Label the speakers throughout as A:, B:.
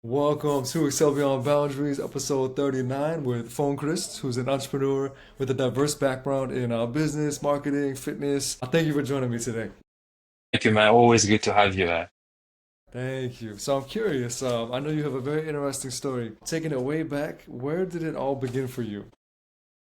A: Welcome to Excel Beyond Boundaries, episode 39 with Phonchrist, who's an entrepreneur with a diverse background in business, marketing, fitness. Thank you for joining me today.
B: Thank you, man. Always good to have you, man.
A: Thank you. So I'm curious. I know you have a very interesting story. Taking it way back, where did it all begin for you?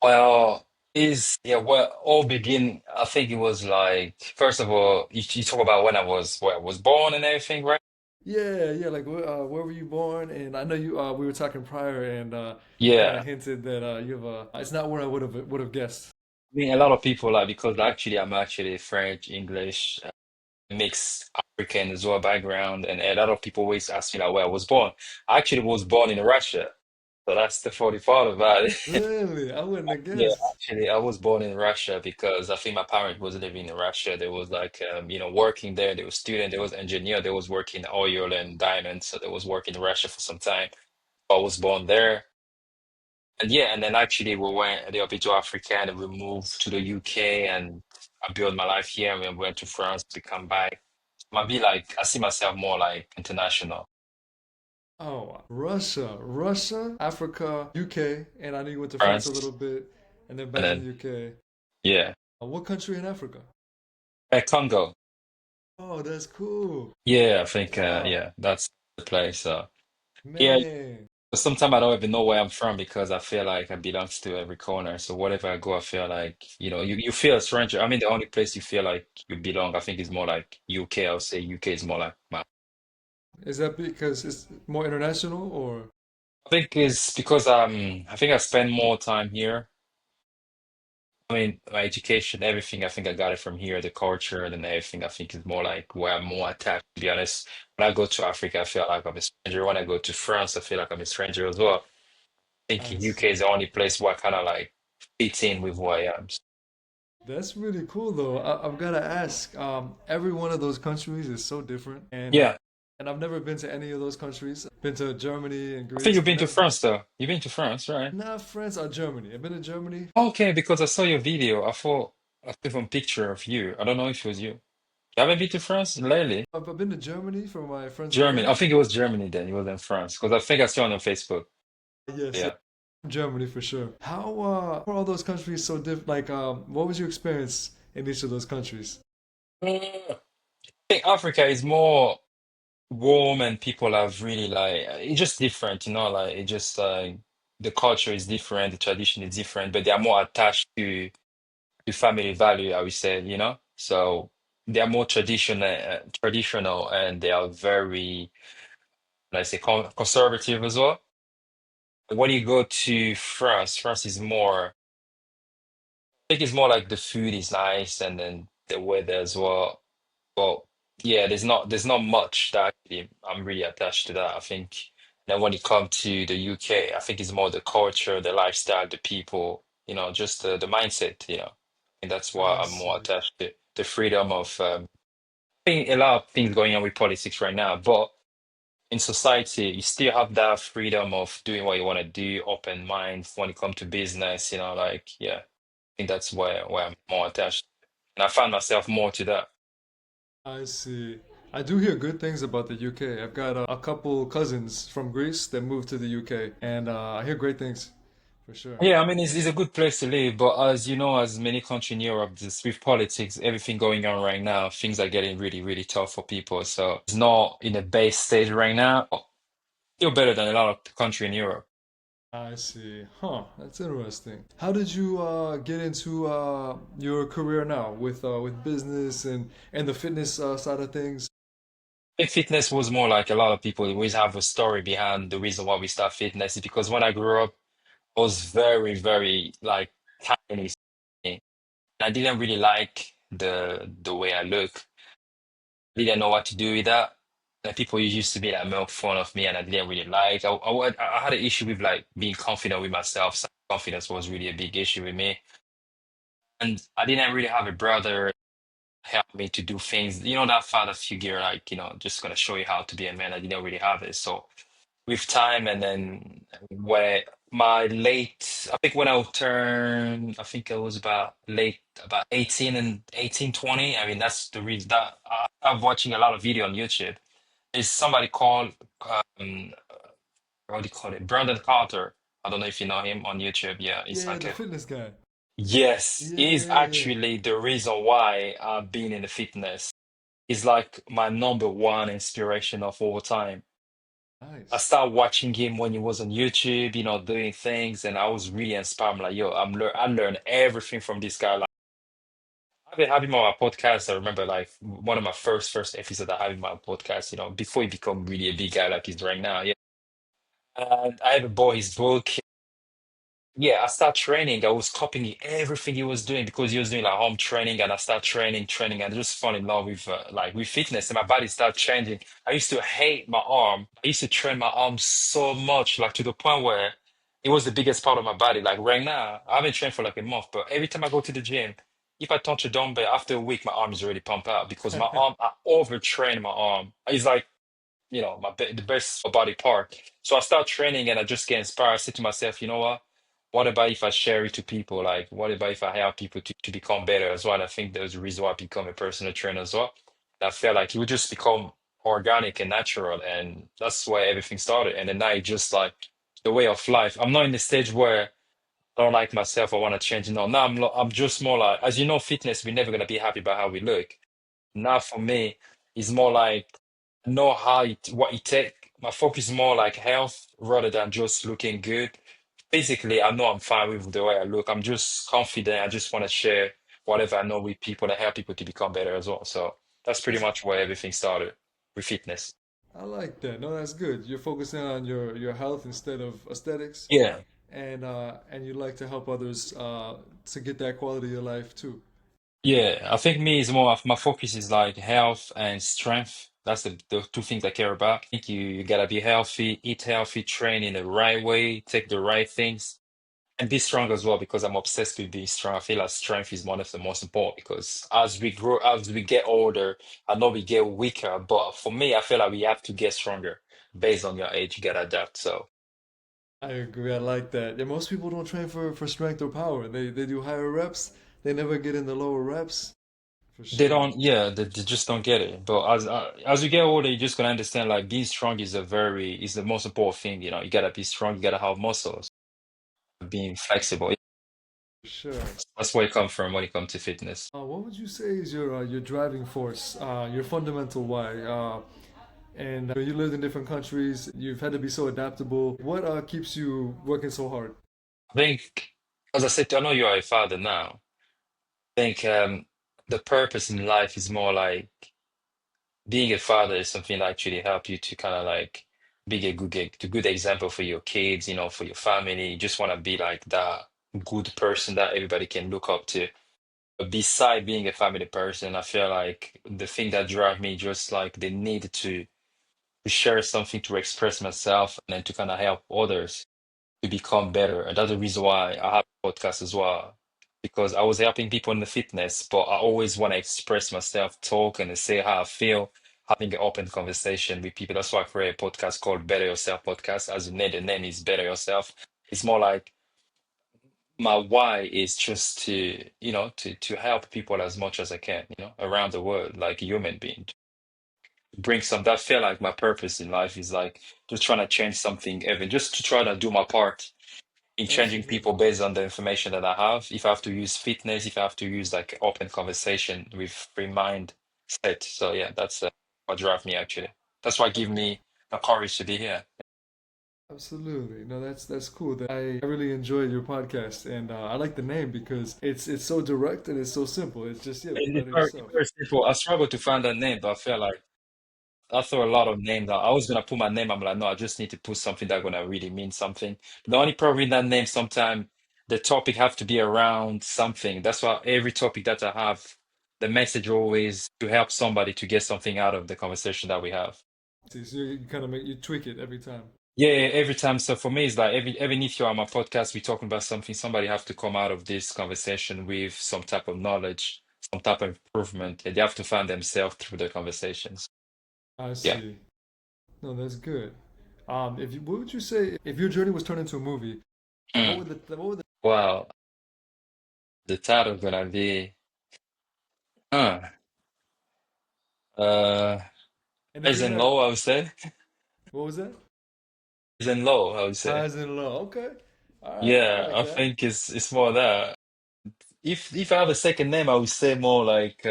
B: Well, well, all begin. I think it was like first of all, you talk about when I was born and everything, right?
A: Yeah, yeah. Like, where were you born? And I know you. We were talking prior, and you kind of
B: Yeah.
A: hinted that you have a. It's not where I would have guessed.
B: I mean, a lot of people like because I'm actually French, English, mixed African as well background, and a lot of people always ask me like where I was born. I actually was born in Russia, so that's the funny part about it.
A: Really, I wouldn't have
B: Yeah,
A: guessed.
B: actually, I was born in Russia because I think my parents was living in Russia. They was like, working there. They was student. They was engineer. They was working oil and diamonds. So they was working in Russia for some time. I was born there, and yeah, and then actually we went the up to Africa and then we moved to the UK and I built my life here. And we went to France to come back. Might be like I see myself more like international.
A: Oh, Russia, Africa, UK, and I know you went to France a
B: France,
A: little bit, and then
B: and
A: back to the
B: then
A: UK.
B: yeah,
A: What country in Africa?
B: Congo.
A: Oh, that's cool.
B: Yeah, I think
A: Wow,
B: yeah, that's the place. Yeah.
A: man.
B: But sometimes I don't even know where I'm from because I feel like I belong to every corner. So wherever I go, I feel like, you feel a stranger. I mean, the only place you feel like you belong, I think, is more like UK. I would say UK is more like
A: Is that because it's more international, or
B: I think it's because I think I spend more time here. I mean, my education, everything, I think I got it from here, the culture and everything, I think is more like where I'm more attached, to be honest. When I go to Africa, I feel like I'm a stranger. When I go to France, I feel like I'm a stranger as well. I think
A: I
B: UK is
A: see.
B: the only place where I kind of like fit in with who I am.
A: That's really cool, though. I've got to ask. Every one of those countries is so different,
B: Yeah.
A: and I've never been to any of those countries. Been to Germany and
B: I think
A: Greece,
B: you've
A: but
B: been to
A: never.
B: France though. You've been to France, right?
A: Not France or Germany. I've been to Germany.
B: Okay, because I saw your video. I took a picture of you. I don't know if it was you. You haven't been to France lately?
A: I've been to Germany for my friend's
B: Germany. I
A: wedding.
B: think it was Germany then. It wasn't France. Because I think I saw on your Facebook.
A: Yes, yes,
B: Yeah.
A: Germany for sure. How are all those countries so different? Like, what was your experience in each of those countries?
B: I think Africa is more warm and people have really like it's just different, like it just the culture is different, the tradition is different, but they are more attached to family value, I would say, So they are more traditional, and they are very, let's say, conservative as well. When you go to France, France is more, I think it's more like the food is nice and then the weather as well. But yeah, there's not much that actually I'm really attached to that. I think then when it comes to the UK, I think it's more the culture, the lifestyle, the people, just the mindset. And that's why
A: I
B: I'm more
A: see.
B: attached to the freedom of I think a lot of things going on with politics right now, but in society, you still have that freedom of doing what you want to do, open mind when it comes to business, like yeah, I think that's where I'm more attached. And I found myself more to that.
A: I see. I do hear good things about the UK. I've got a couple cousins from Greece that moved to the UK, and I hear great things for sure.
B: Yeah, I mean, it's a good place to live, but as you know, as many countries in Europe, just with politics, everything going on right now, things are getting really, really tough for people. So it's not in a base stage right now, but still better than a lot of country in Europe.
A: I see. Huh, that's interesting. How did you get into your career now with business and the fitness side of things?
B: I think fitness was more like a lot of people always have a story behind the reason why we start fitness is because when I grew up, I was very, very like tiny. And I didn't really like the way I look. Didn't know what to do with that. And people used to be like make fun of me, and I didn't really like. I had an issue with like being confident with myself. So confidence was really a big issue with me, and I didn't really have a brother help me to do things. That father figure, like just gonna show you how to be a man. I didn't really have it. So with time, and then where my late, I think when I turned, I think it was about 18 and 18, 20. I mean, that's the reason that I'm watching a lot of video on YouTube. Is somebody called what do you call it? Brandon Carter. I don't know if you know him on YouTube. Yeah, he's
A: Yeah,
B: like
A: the
B: a
A: fitness guy.
B: yes, he's
A: Yeah.
B: actually the reason why I've been in the fitness. He's like my number one inspiration of all time. I
A: Nice.
B: started watching him when he was on YouTube, doing things, and I was really inspired. I'm like, yo, I learned everything from this guy. Like, I've been having him on my podcast. I remember like one of my first episodes I had in my podcast, before he become really a big guy like he's right now. Yeah. And I ever bought his book. Yeah, I started training. I was copying everything he was doing because he was doing like home training, and I started training, and I just fall in love with with fitness, and my body started changing. I used to hate my arm. I used to train my arm so much, like to the point where it was the biggest part of my body. Like right now, I haven't trained for like a month, but every time I go to the gym, if I touch a dumbbell after a week, my arm is already pumped out because my arm, I overtrain my arm. It's like the best body part. So I start training and I just get inspired. I say to myself, you know what? What about if I share it to people? Like, what about if I help people to become better as well? And I think there's a reason why I become a personal trainer as well. And I felt like it would just become organic and natural. And that's where everything started. And then now it's just like the way of life. I'm not in the stage where I don't like myself. I want to change. No, now I'm just more like, as you know, fitness, we're never going to be happy about how we look. Now for me, it's more like know what it take. My focus is more like health rather than just looking good. Basically, I know I'm fine with the way I look. I'm just confident. I just want to share whatever I know with people and help people to become better as well. So that's pretty
A: That's
B: much where everything started with fitness.
A: I like that. No, that's good. You're focusing on your health instead of aesthetics,
B: Yeah.
A: and you like to help others to get that quality of life too.
B: Yeah, I think me is more of my focus is like health and strength. That's the two things I care about. I think you gotta be healthy, eat healthy, train in the right way, take the right things. And be strong as well because I'm obsessed with being strong. I feel like strength is one of the most important because as we grow, as we get older, I know we get weaker, but for me, I feel like we have to get stronger based on your age. You gotta adapt. So
A: I agree. I like that. Yeah, most people don't train for strength or power. They do higher reps. They never get in the lower reps. For
B: they
A: sure.
B: don't, yeah, they just don't get it. But as you get older, you're just gonna understand like being strong is the most important thing. You gotta be strong. You gotta have muscles. Being flexible.
A: For sure.
B: That's where it comes from when it comes to fitness.
A: What would you say is your driving force, your fundamental why? And you lived in different countries. You've had to be so adaptable. What keeps you working so hard?
B: I think, as I said, I know you are a father now. Think the purpose in life is more like being a father is something that actually help you to kind of like be a good example for your kids, for your family. You just want to be like that good person that everybody can look up to. But beside being a family person, I feel like the thing that drive me just like the need to share something to express myself and then to kind of help others to become better. And that's the reason why I have a podcast as well. Because I was helping people in the fitness, but I always want to express myself, talk and say how I feel, having an open conversation with people. That's why I create a podcast called Better Yourself Podcast. As the name is Better Yourself. It's more like my why is just to help people as much as I can, around the world, like a human being. Bring some that feel like my purpose in life is like just trying to change something, even just to try to do my part in changing people
A: Absolutely.
B: based on the information that I have. If I have to use fitness, if I have to use like open conversation with free mind set. So yeah, that's what drive me actually. That's what give me the courage to be here.
A: Absolutely. No, that's cool. I really enjoyed your podcast, and I like the name because it's so direct and it's so simple. It's just yeah, better
B: It's
A: yourself.
B: very simple. I struggled to find that name, but I feel like I threw a lot of names out. I was gonna put my name. I'm like, no, I just need to put something that's gonna really mean something. The only problem with that name, sometimes the topic have to be around something. That's why every topic that I have, the message always to help somebody to get something out of the conversation that we have.
A: See, so you kind of make you tweak it every time.
B: Yeah, yeah, every time. So for me, it's like even if you're on my podcast, we're talking about something, somebody have to come out of this conversation with some type of knowledge, some type of improvement, and they have to find themselves through the conversations.
A: I
B: Yeah.
A: see. No, that's good. If you, what would you say if your journey was turned into a movie?
B: Mm.
A: What would the
B: Wow. The title gonna be uh uh
A: and if
B: highs
A: you're
B: and
A: not
B: low, I would say.
A: what was that?
B: and low, I would say.
A: Highs and low. Okay. All right. I
B: Yeah,
A: like
B: I
A: that.
B: think it's more that. If I have a second name, I would say more like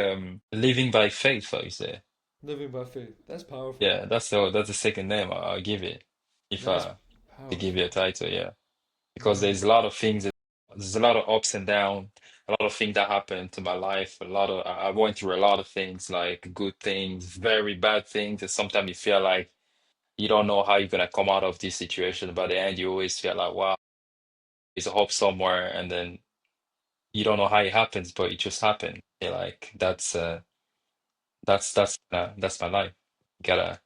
B: living by faith, I would say.
A: Living by faith. That's powerful.
B: Yeah, that's the second name I'll give it if
A: That's
B: I to give you a
A: powerful.
B: title, yeah. Because there's
A: Yeah.
B: a lot of things, there's a lot of ups and downs, a lot of things that happened to my life, a lot of I went through a lot of things, like good things, very bad things, and sometimes you feel like you don't know how you're gonna come out of this situation, but at the end you always feel like, wow, there's a hope somewhere, and then you don't know how it happens, but it just happened. You're like, that's my life. You gotta,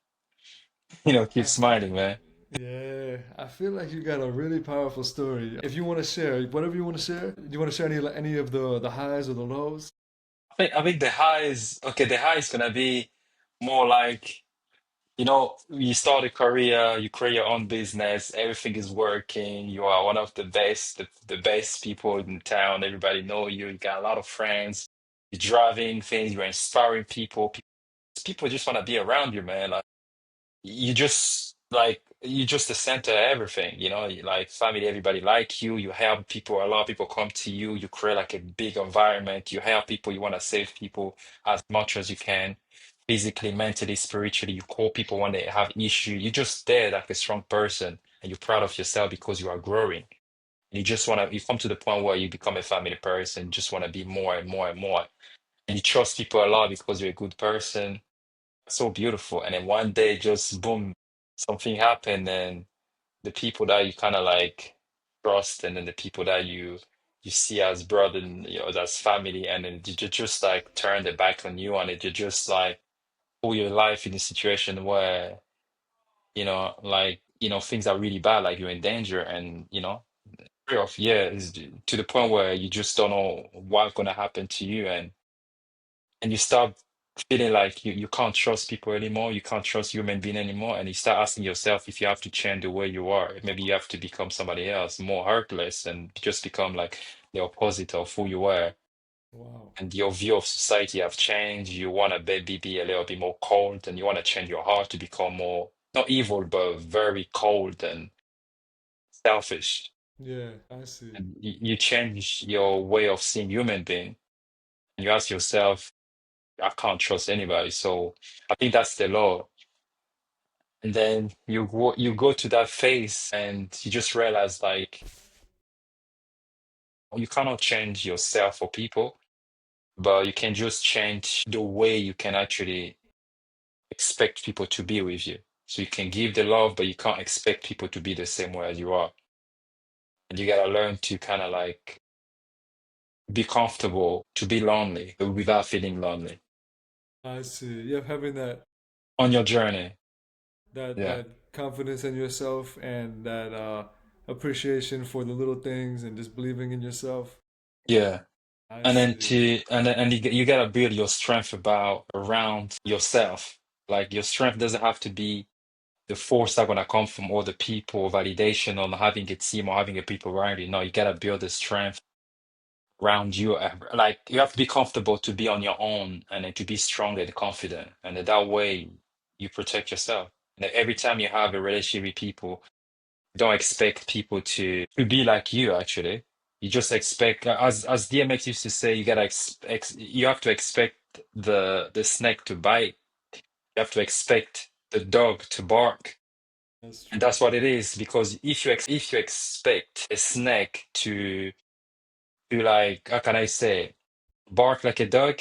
B: keep
A: I,
B: smiling, man.
A: yeah. I feel like you got a really powerful story. If you want to share, whatever you want to share, do you want to share any of the highs or the lows?
B: I think the high is okay. The high is gonna be more like, you start a career, you create your own business, everything is working. You are one of the best people in town. Everybody know you. You got a lot of friends. You're driving things. You're inspiring people. People just want to be around you, man. Like, you're just the center of everything, like family, everybody like you, you help people, a lot of people come to you, you create like a big environment, you help people, you want to save people as much as you can, physically, mentally, spiritually, you call people when they have issue, you're just there like a strong person, and you're proud of yourself because you are growing. You just want to, you come to the point where you become a family person, just want to be more and more and more, and you trust people a lot because you're a good person. So beautiful. And then one day, just boom, something happened, and the people that you kind of like trust, and then the people that you see as brother, and as family, and then you just like turn their back on you, and it you just like pull your life in a situation where things are really bad, like you're in danger, and fear of, yeah, is to the point where you just don't know what's gonna happen to you, and you start feeling like you can't trust people anymore, you can't trust human being anymore, and you start asking yourself if you have to change the way you are. Maybe you have to become somebody else, more heartless, and just become like the opposite of who you were.
A: Wow.
B: And your view of society have changed. You want to be a little bit more cold, and you want to change your heart to become more, not evil, but very cold and selfish.
A: Yeah, I see.
B: And you change your way of seeing human being. And you ask yourself, I can't trust anybody. So I think that's the law. And then you go to that phase, and you just realize like you cannot change yourself for people, but you can just change the way you can actually expect people to be with you. So you can give the love, but you can't expect people to be the same way as you are. And you gotta learn to kind of like be comfortable to be lonely without feeling lonely
A: I see. Yeah, having
B: on your journey. Yeah.
A: that confidence in yourself and that appreciation for the little things and just believing in yourself.
B: Yeah.
A: I
B: And then
A: see.
B: to and you gotta build your strength about around yourself. Like your strength doesn't have to be the force that gonna come from other people, validation, or having a team or having a people around you. No, you gotta build the strength around you. Like you have to be comfortable to be on your own, and then to be strong and confident. And then that way you protect yourself. And then every time you have a relationship with people, don't expect people to be like you actually. You just expect, as DMX used to say, you gotta you have to expect the snake to bite. You have to expect the dog to bark.
A: That's
B: And
A: true.
B: that's what it is, because if you expect a snake to like, how can I say, bark like a dog,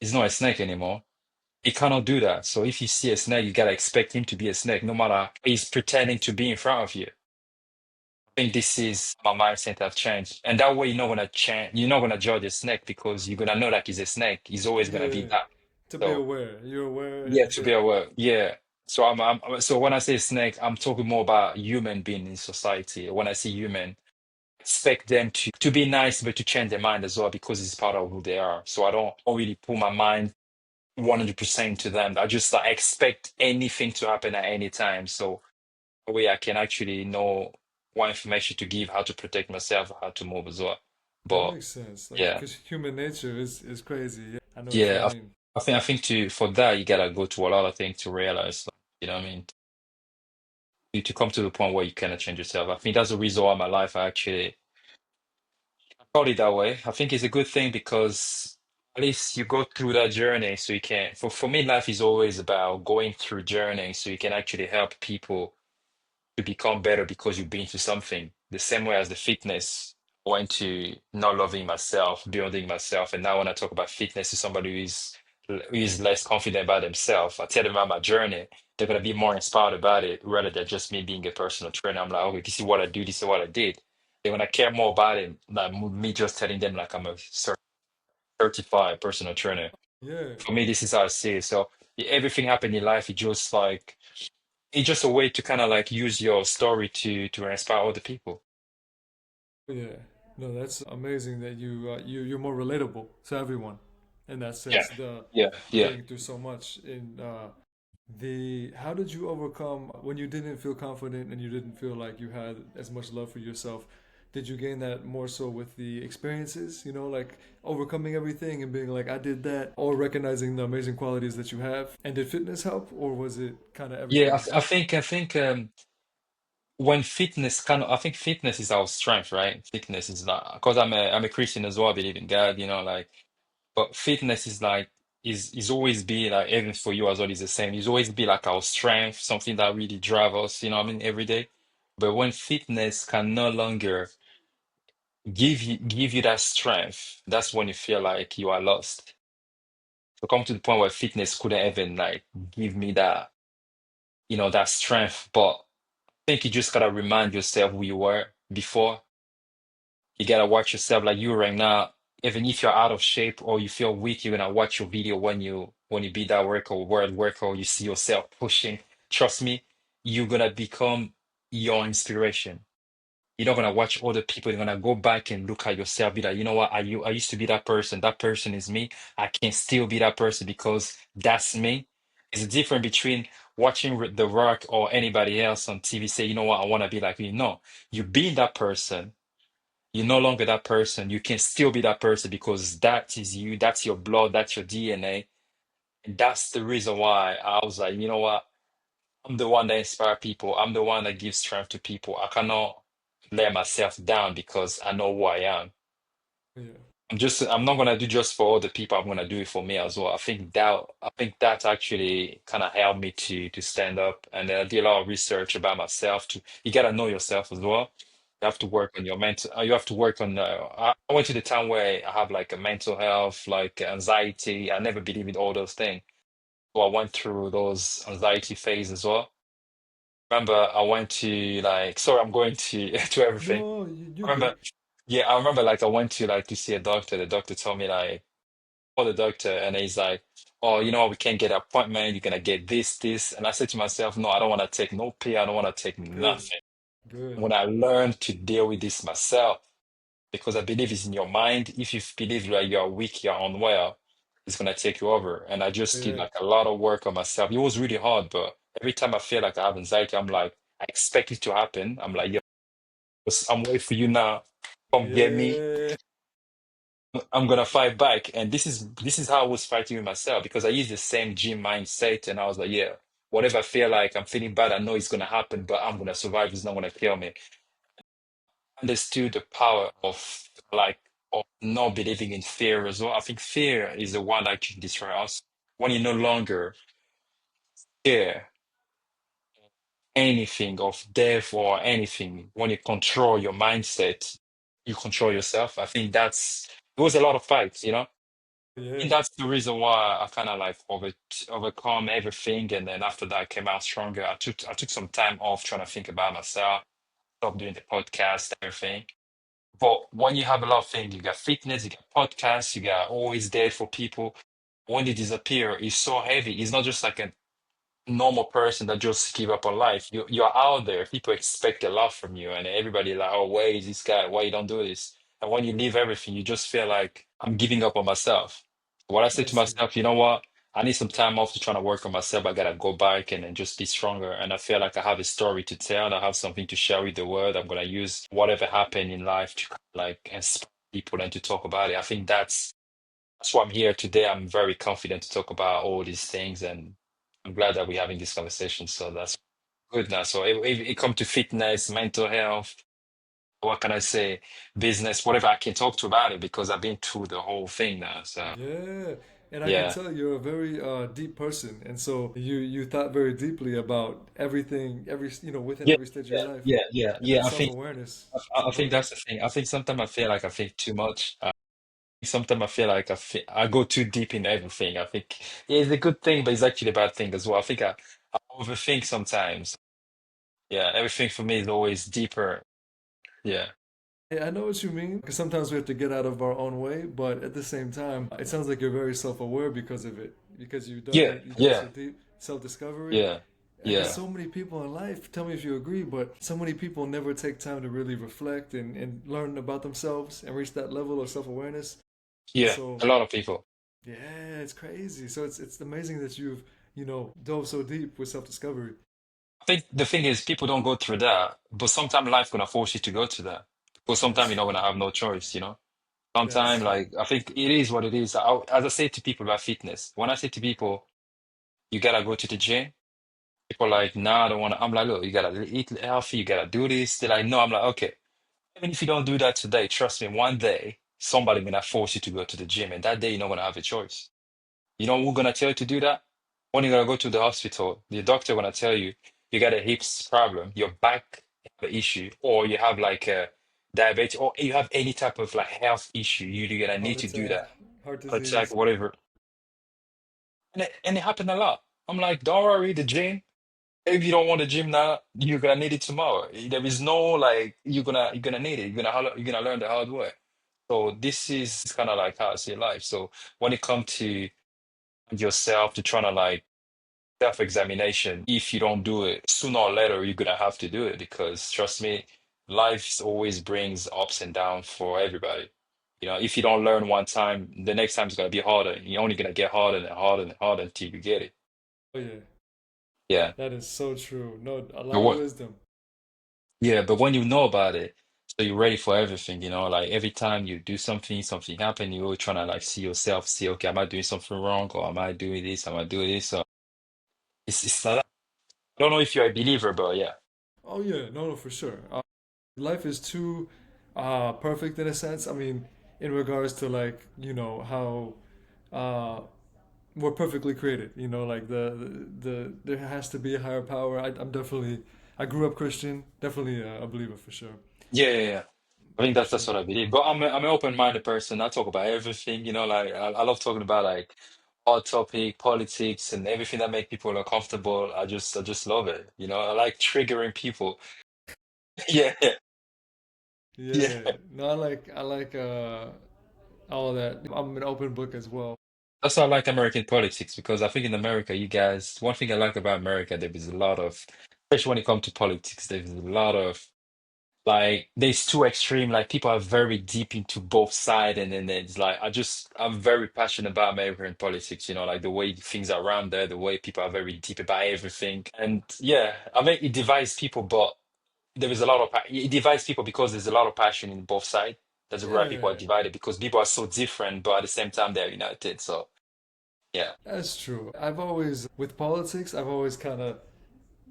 B: it's not a snake anymore. It cannot do that. So if you see a snake, you gotta expect him to be a snake, no matter he's pretending to be in front of you. Think this is my mindset have changed. And that way you're not gonna change, you're not gonna judge a snake, because you're gonna know that he's a snake. He's always gonna be
A: Yeah.
B: that.
A: To be
B: So
A: aware. You're aware
B: yeah,
A: and
B: to be aware. Yeah. So so when I say snake, I'm talking more about human being in society. When I see human, expect them to be nice, but to change their mind as well, because it's part of who they are. So I don't really put my mind 100% to them. I just like expect anything to happen at any time. So that way I can actually know what information to give, how to protect myself, how to move as well.
A: that
B: But
A: makes sense. Like,
B: yeah,
A: because human nature is crazy. Yeah, I know what you
B: yeah,
A: mean.
B: I think to for that you gotta go to a lot of things to realize, like, you know what I mean? to come to the point where you cannot change yourself. I think that's the reason why my life I actually call it that way. I think it's a good thing because at least you go through that journey so you can for me life is always about going through journey so you can actually help people to become better because you've been through something. The same way as the fitness, I went to not loving myself, building myself, and now when I talk about fitness to somebody who is less confident about themselves, I tell them about my journey. They're gonna be more inspired about it rather than just me being a personal trainer. I'm like, okay, this is what I do, this is what I did. They're gonna care more about it than me just telling them like I'm a certified personal trainer.
A: Yeah.
B: For me, this is how I see it. So everything happened in life, it just like it's just a way to kind of like use your story to inspire other people.
A: Yeah, no, that's amazing that you're more relatable to everyone in that
B: Yeah,
A: sense. The
B: yeah, yeah.
A: being through so much in the how did you overcome when you didn't feel confident and you didn't feel like you had as much love for yourself? Did you gain that more so with the experiences, like overcoming everything and being like, I did that, or recognizing the amazing qualities that you have? And did fitness help, or was it kind of
B: Yeah,
A: everything?
B: I think when fitness kind of I think fitness is our strength, right? Fitness is not because I'm a Christian as well, I believe in God, like but fitness is like is always be like even for you as well is the same. It's always be like our strength, something that really drive us, what I mean, every day. But when fitness can no longer give you that strength, that's when you feel like you are lost. So come to the point where fitness couldn't even like give me that strength. But I think you just gotta remind yourself who you were before. You gotta watch yourself like you right now. Even if you're out of shape or you feel weak, you're gonna watch your video when you beat that record, world record, you see yourself pushing. Trust me, you're gonna become your inspiration. You're not gonna watch other people. You're gonna go back and look at yourself. Be like, you know what? I used to be that person. That person is me. I can still be that person because that's me. It's a difference between watching The Rock or anybody else on TV say, you know what? I want to be like you. No, you being that person. You're no longer that person. You can still be that person because that is you. That's your blood. That's your DNA. And that's the reason why I was like, you know what? I'm the one that inspire people. I'm the one that gives strength to people. I cannot let myself down because I know who I am.
A: Yeah,
B: I'm not gonna do just for other people. I'm gonna do it for me as well. I think that actually kind of helped me to stand up. And then I did a lot of research about myself. You gotta know yourself as well. You have to work on your mental. You have to work on. I went to the time where I have like a mental health, like anxiety. I never believed in all those things. So I went through those anxiety phases as well. Remember, I went to like, sorry, I'm going to to everything.
A: no, you're
B: I remember,
A: good.
B: yeah, I remember like I went to like to see a doctor. The doctor told me like, call the doctor, and he's like, oh, you know, we can't get an appointment. You're gonna get this. And I said to myself, no, I don't want to take no pill. I don't want to take
A: Good,
B: nothing.
A: good.
B: When I learned to deal with this myself, because I believe it's in your mind. If you believe like you're weak, you're unwell, it's gonna take you over. And I just did
A: Yeah,
B: like a lot of work on myself. It was really hard, but every time I feel like I have anxiety, I'm like, I expect it to happen. I'm like, yo, I'm waiting for you now. Come get me.
A: yeah,
B: I'm gonna fight back. And this is how I was fighting with myself because I used the same gym mindset, and I was like, yeah, whatever I feel like I'm feeling bad, I know it's gonna happen, but I'm gonna survive. It's not gonna kill me. Understood the power of like of not believing in fear as well. I think fear is the one that can destroy us. When you no longer fear anything of death or anything, when you control your mindset, you control yourself. I think it was a lot of fights.
A: yeah,
B: And that's the reason why I kind of like overcome everything, and then after that I came out stronger. I took some time off trying to think about myself, stop doing the podcast, everything. But when you have a lot of things, you got fitness, you got podcasts, you got always there for people. When they disappear, it's so heavy. It's not just like a normal person that just give up on life. You're out there. People expect a lot from you, and everybody like, oh, where is this guy? Why you don't do this? And when you leave everything, you just feel like I'm giving up on myself. What I say
A: I
B: to
A: see.
B: myself, you know what? I need some time off to try to work on myself. I gotta go back and just be stronger. And I feel like I have a story to tell. I have something to share with the world. I'm gonna use whatever happened in life to like inspire people and to talk about it. I think that's why I'm here today. I'm very confident to talk about all these things, and I'm glad that we're having this conversation. So that's good now. So it come to fitness, mental health, what can I say, business, whatever I can talk to about it because I've been through the whole thing now. So
A: Yeah, and I can
B: yeah.
A: tell you're a very deep person, and so you thought very deeply about everything, within
B: Yeah,
A: every stage of your
B: yeah,
A: life,
B: yeah, yeah,
A: and that
B: yeah.
A: self-awareness is
B: I think
A: important.
B: that's the thing. I think sometimes I feel like I think too much. Sometimes I feel like I go too deep in everything. I think yeah, it's a good thing, but it's actually a bad thing as well. I overthink sometimes. Yeah, everything for me is always deeper. Yeah.
A: I know what you mean, because sometimes we have to get out of our own way, but at the same time, it sounds like you're very self-aware because of it, because
B: Yeah,
A: you dug so
B: yeah,
A: deep, self-discovery.
B: yeah,
A: Because
B: yeah,
A: so many people in life, tell me if you agree, but so many people never take time to really reflect and learn about themselves and reach that level of self-awareness. And
B: yeah.
A: so,
B: A lot of people.
A: yeah, it's crazy. So it's amazing that you've, dove so deep with self-discovery.
B: I think the thing is, people don't go through that, but sometimes life gonna force you to go through that. Because
A: That's
B: sometimes you're not
A: true.
B: gonna have no choice, you know?
A: That's
B: Sometimes,
A: true.
B: like, I think it is what it is. As I say to people about fitness, when I say to people, you gotta go to the gym, people are like, nah, I don't wanna. I'm like, look, you gotta eat healthy, you gotta do this. They're like, no, I'm like, okay. Even if you don't do that today, trust me, one day, somebody gonna force you to go to the gym, and that day you're not gonna have a choice. You know who's gonna tell you to do that? When you're gonna go to the hospital, the doctor gonna tell you you got a hips problem, your back have an issue, or you have like a diabetes, or you have any type of like health issue. You're gonna
A: Heart
B: need to do
A: attack,
B: that.
A: heart
B: Heart attack,
A: disease.
B: whatever. And it happened a lot. I'm like, don't worry, the gym. If you don't want the gym now, you're gonna need it tomorrow. There is no like you're gonna need it. You're gonna learn the hard way. So this is kind of like how I see life. So when it comes to yourself to trying to like self-examination, if you don't do it, sooner or later you're gonna have to do it because trust me, life always brings ups and downs for everybody. You know, if you don't learn one time, the next time is gonna be harder. You're only gonna get harder and harder and harder until you get it.
A: Oh yeah,
B: Yeah.
A: that is so true. No, a
B: But
A: lot of
B: what
A: wisdom.
B: yeah, but when you know about it, so you're ready for everything, you know, like every time you do something, something happen, you're trying to like see yourself, see, okay, am I doing something wrong or am I doing this? Am I doing this? So it's like, I don't know if you're a believer, but yeah.
A: Oh yeah, no, no, for sure. Life is too perfect in a sense. I mean, in regards to like how uh, we're perfectly created. Like there has to be a higher power. I'm definitely I grew up Christian. Definitely a believer for sure.
B: Yeah, yeah, yeah. I think
A: For
B: that's
A: sure.
B: what I believe. But I'm an open-minded person. I talk about everything, you know, like I love talking about like hot topic, politics, and everything that make people uncomfortable. I just love it. You know, I like triggering people. Yeah, yeah.
A: Yeah. No, I like all of that. I'm an open book as well.
B: That's why I like American politics because I think in America, you guys, one thing I like about America, there is a lot of, especially when it comes to politics, there's a lot of like, there's too extreme. Like people are very deep into both sides, and then it's like I'm very passionate about American politics. You know, like the way things are around there, the way people are very deep about everything, and yeah, I mean it divides people, but there is a lot of it divides people because there's a lot of passion in both sides. That's why people are
A: Yeah,
B: divided because people are so different, but at the same time they're united. So. Yeah.
A: that's true. With politics, I've always kind of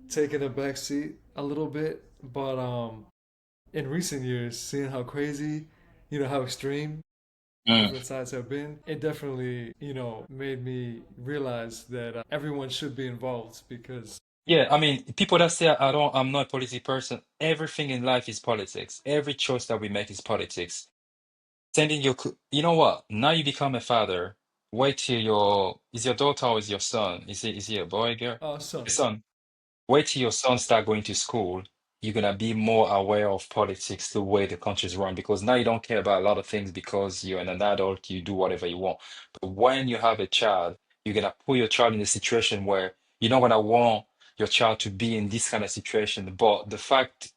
A: taken a back seat a little bit, but in recent years, seeing how crazy, how extreme
B: Mm.
A: different sides have been, it definitely, made me realize that everyone should be involved because,
B: Yeah, I mean, people that say I'm not a political person, everything in life is politics. Every choice that we make is politics. You know what? Now you become a father. Wait till is your daughter or is your son? Is he a boy, girl? A
A: son.
B: son. Wait till your son start going to school. You're gonna be more aware of politics, the way the country's run, because now you don't care about a lot of things because you're an adult, you do whatever you want. But when you have a child, you're gonna put your child in a situation where you're not gonna want your child to be in this kind of situation. But the fact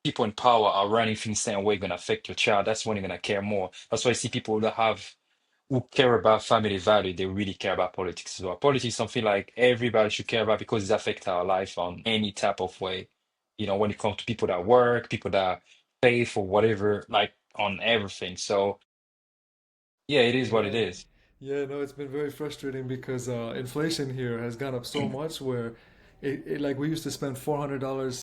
B: people in power are running things the same way gonna affect your child, that's when you're gonna care more. That's why I see people that have who care about family value, they really care about politics as well. Politics is something like everybody should care about because it affects our life on any type of way. You know, when it comes to people that work, people that pay for whatever, like on everything. So yeah, it is what it
A: Yeah.
B: is.
A: Yeah, no, it's been very frustrating because inflation here has gone up so much where Like we used to spend $400,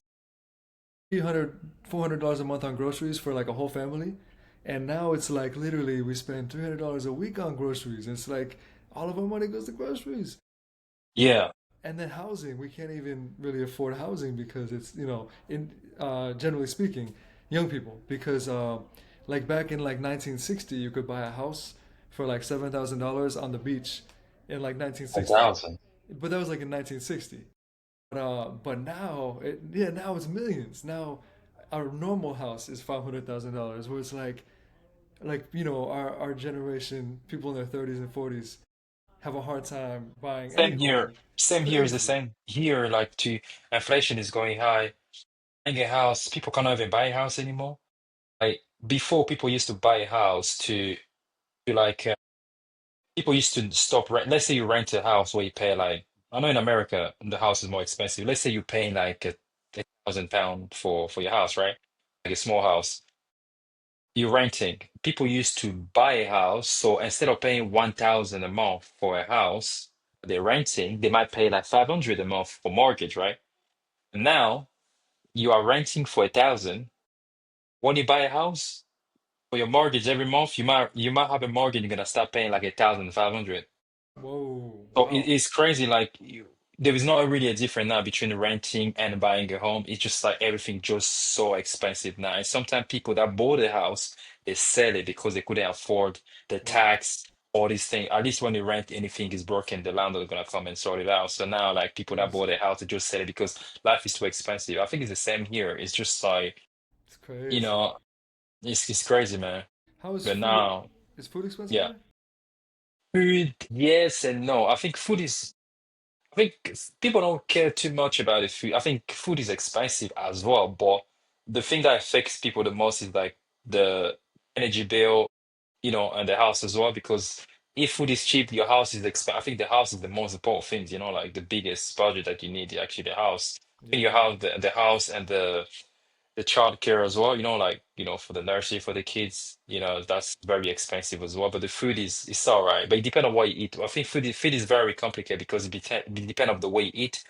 A: 300, $400 a month on groceries for like a whole family, and now it's like literally we spend $300 a week on groceries. It's like all of our money goes to groceries.
B: Yeah,
A: And then housing, we can't even really afford housing because it's, in generally speaking, young people, because like back in like 1960 you could buy a house for like $7,000 on the beach in like 1960,
B: 1,000.
A: but that was like in 1960. But now now it's millions. Now our normal house is $500,000, where it's like our generation, people in their 30s and 40s, have a hard time buying any
B: Same
A: home.
B: here.
A: It's
B: Same here is the
A: crazy.
B: same. Here, like to inflation is going high. Buying a house, people cannot even buy a house anymore. Like before, people used to buy a house to like people used to stop rent. Let's say you rent a house where you pay like I know in America the house is more expensive. Let's say you're paying like £1,000 for your house, right? Like a small house. You're renting. People used to buy a house, so instead of paying 1,000 a month for a house, they're renting. They might pay like 500 a month for mortgage, right? Now you are renting for 1,000. When you buy a house for your mortgage every month, you might have a mortgage. You're gonna start paying like 1,500.
A: Whoa,
B: So
A: wow.
B: it's crazy. Like there is not really a difference now between renting and buying a home. It's just like everything just so expensive now. And sometimes people that bought a house, they sell it because they couldn't afford the
A: Wow.
B: tax, all these things. At least when they rent, anything is broken, the landlord is gonna come and sort it out. So now, like people that
A: Crazy.
B: bought a house, they just sell it because life is too expensive. I think it's the same here. It's just like,
A: It's
B: you
A: crazy.
B: know, it's crazy, man.
A: How is
B: But
A: food?
B: now,
A: Is food expensive
B: yeah,
A: there?
B: food, yes and no. I think food is. I think people don't care too much about the food. I think food is expensive as well, but the thing that affects people the most is like the energy bill, and the house as well. Because if food is cheap, your house is expensive. I think the house is the most important thing, like the biggest budget that you need is actually the house. In your
A: Yeah.
B: house, the house and the child care as well, like, for the nursery for the kids, that's very expensive as well. But the food is all right. But it depends on what you eat. I think food is very complicated because it depends on the way you eat.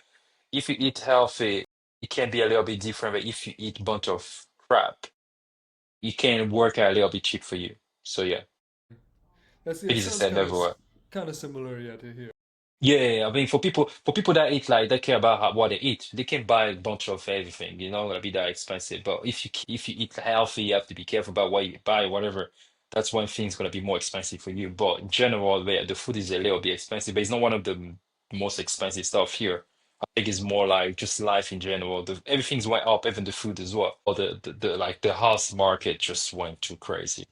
B: If you eat healthy, it can be a little bit different. But if you eat a bunch of crap, it can work out a little bit cheap for you. So yeah,
A: That's yeah.
B: it
A: It
B: is the
A: sounds
B: same everywhere.
A: kind of similar, yeah, to here.
B: Yeah, yeah, yeah. I mean, for people that eat like they care about what they eat, they can buy a bunch of everything. Not gonna be that expensive. But if you eat healthy, you have to be careful about what you buy, whatever. That's when things gonna be more expensive for you. But in general, the food is a little bit expensive, but it's not one of the most expensive stuff here. I think it's more like just life in general. Everything's went up, even the food as well. Or the like the house market just went too crazy.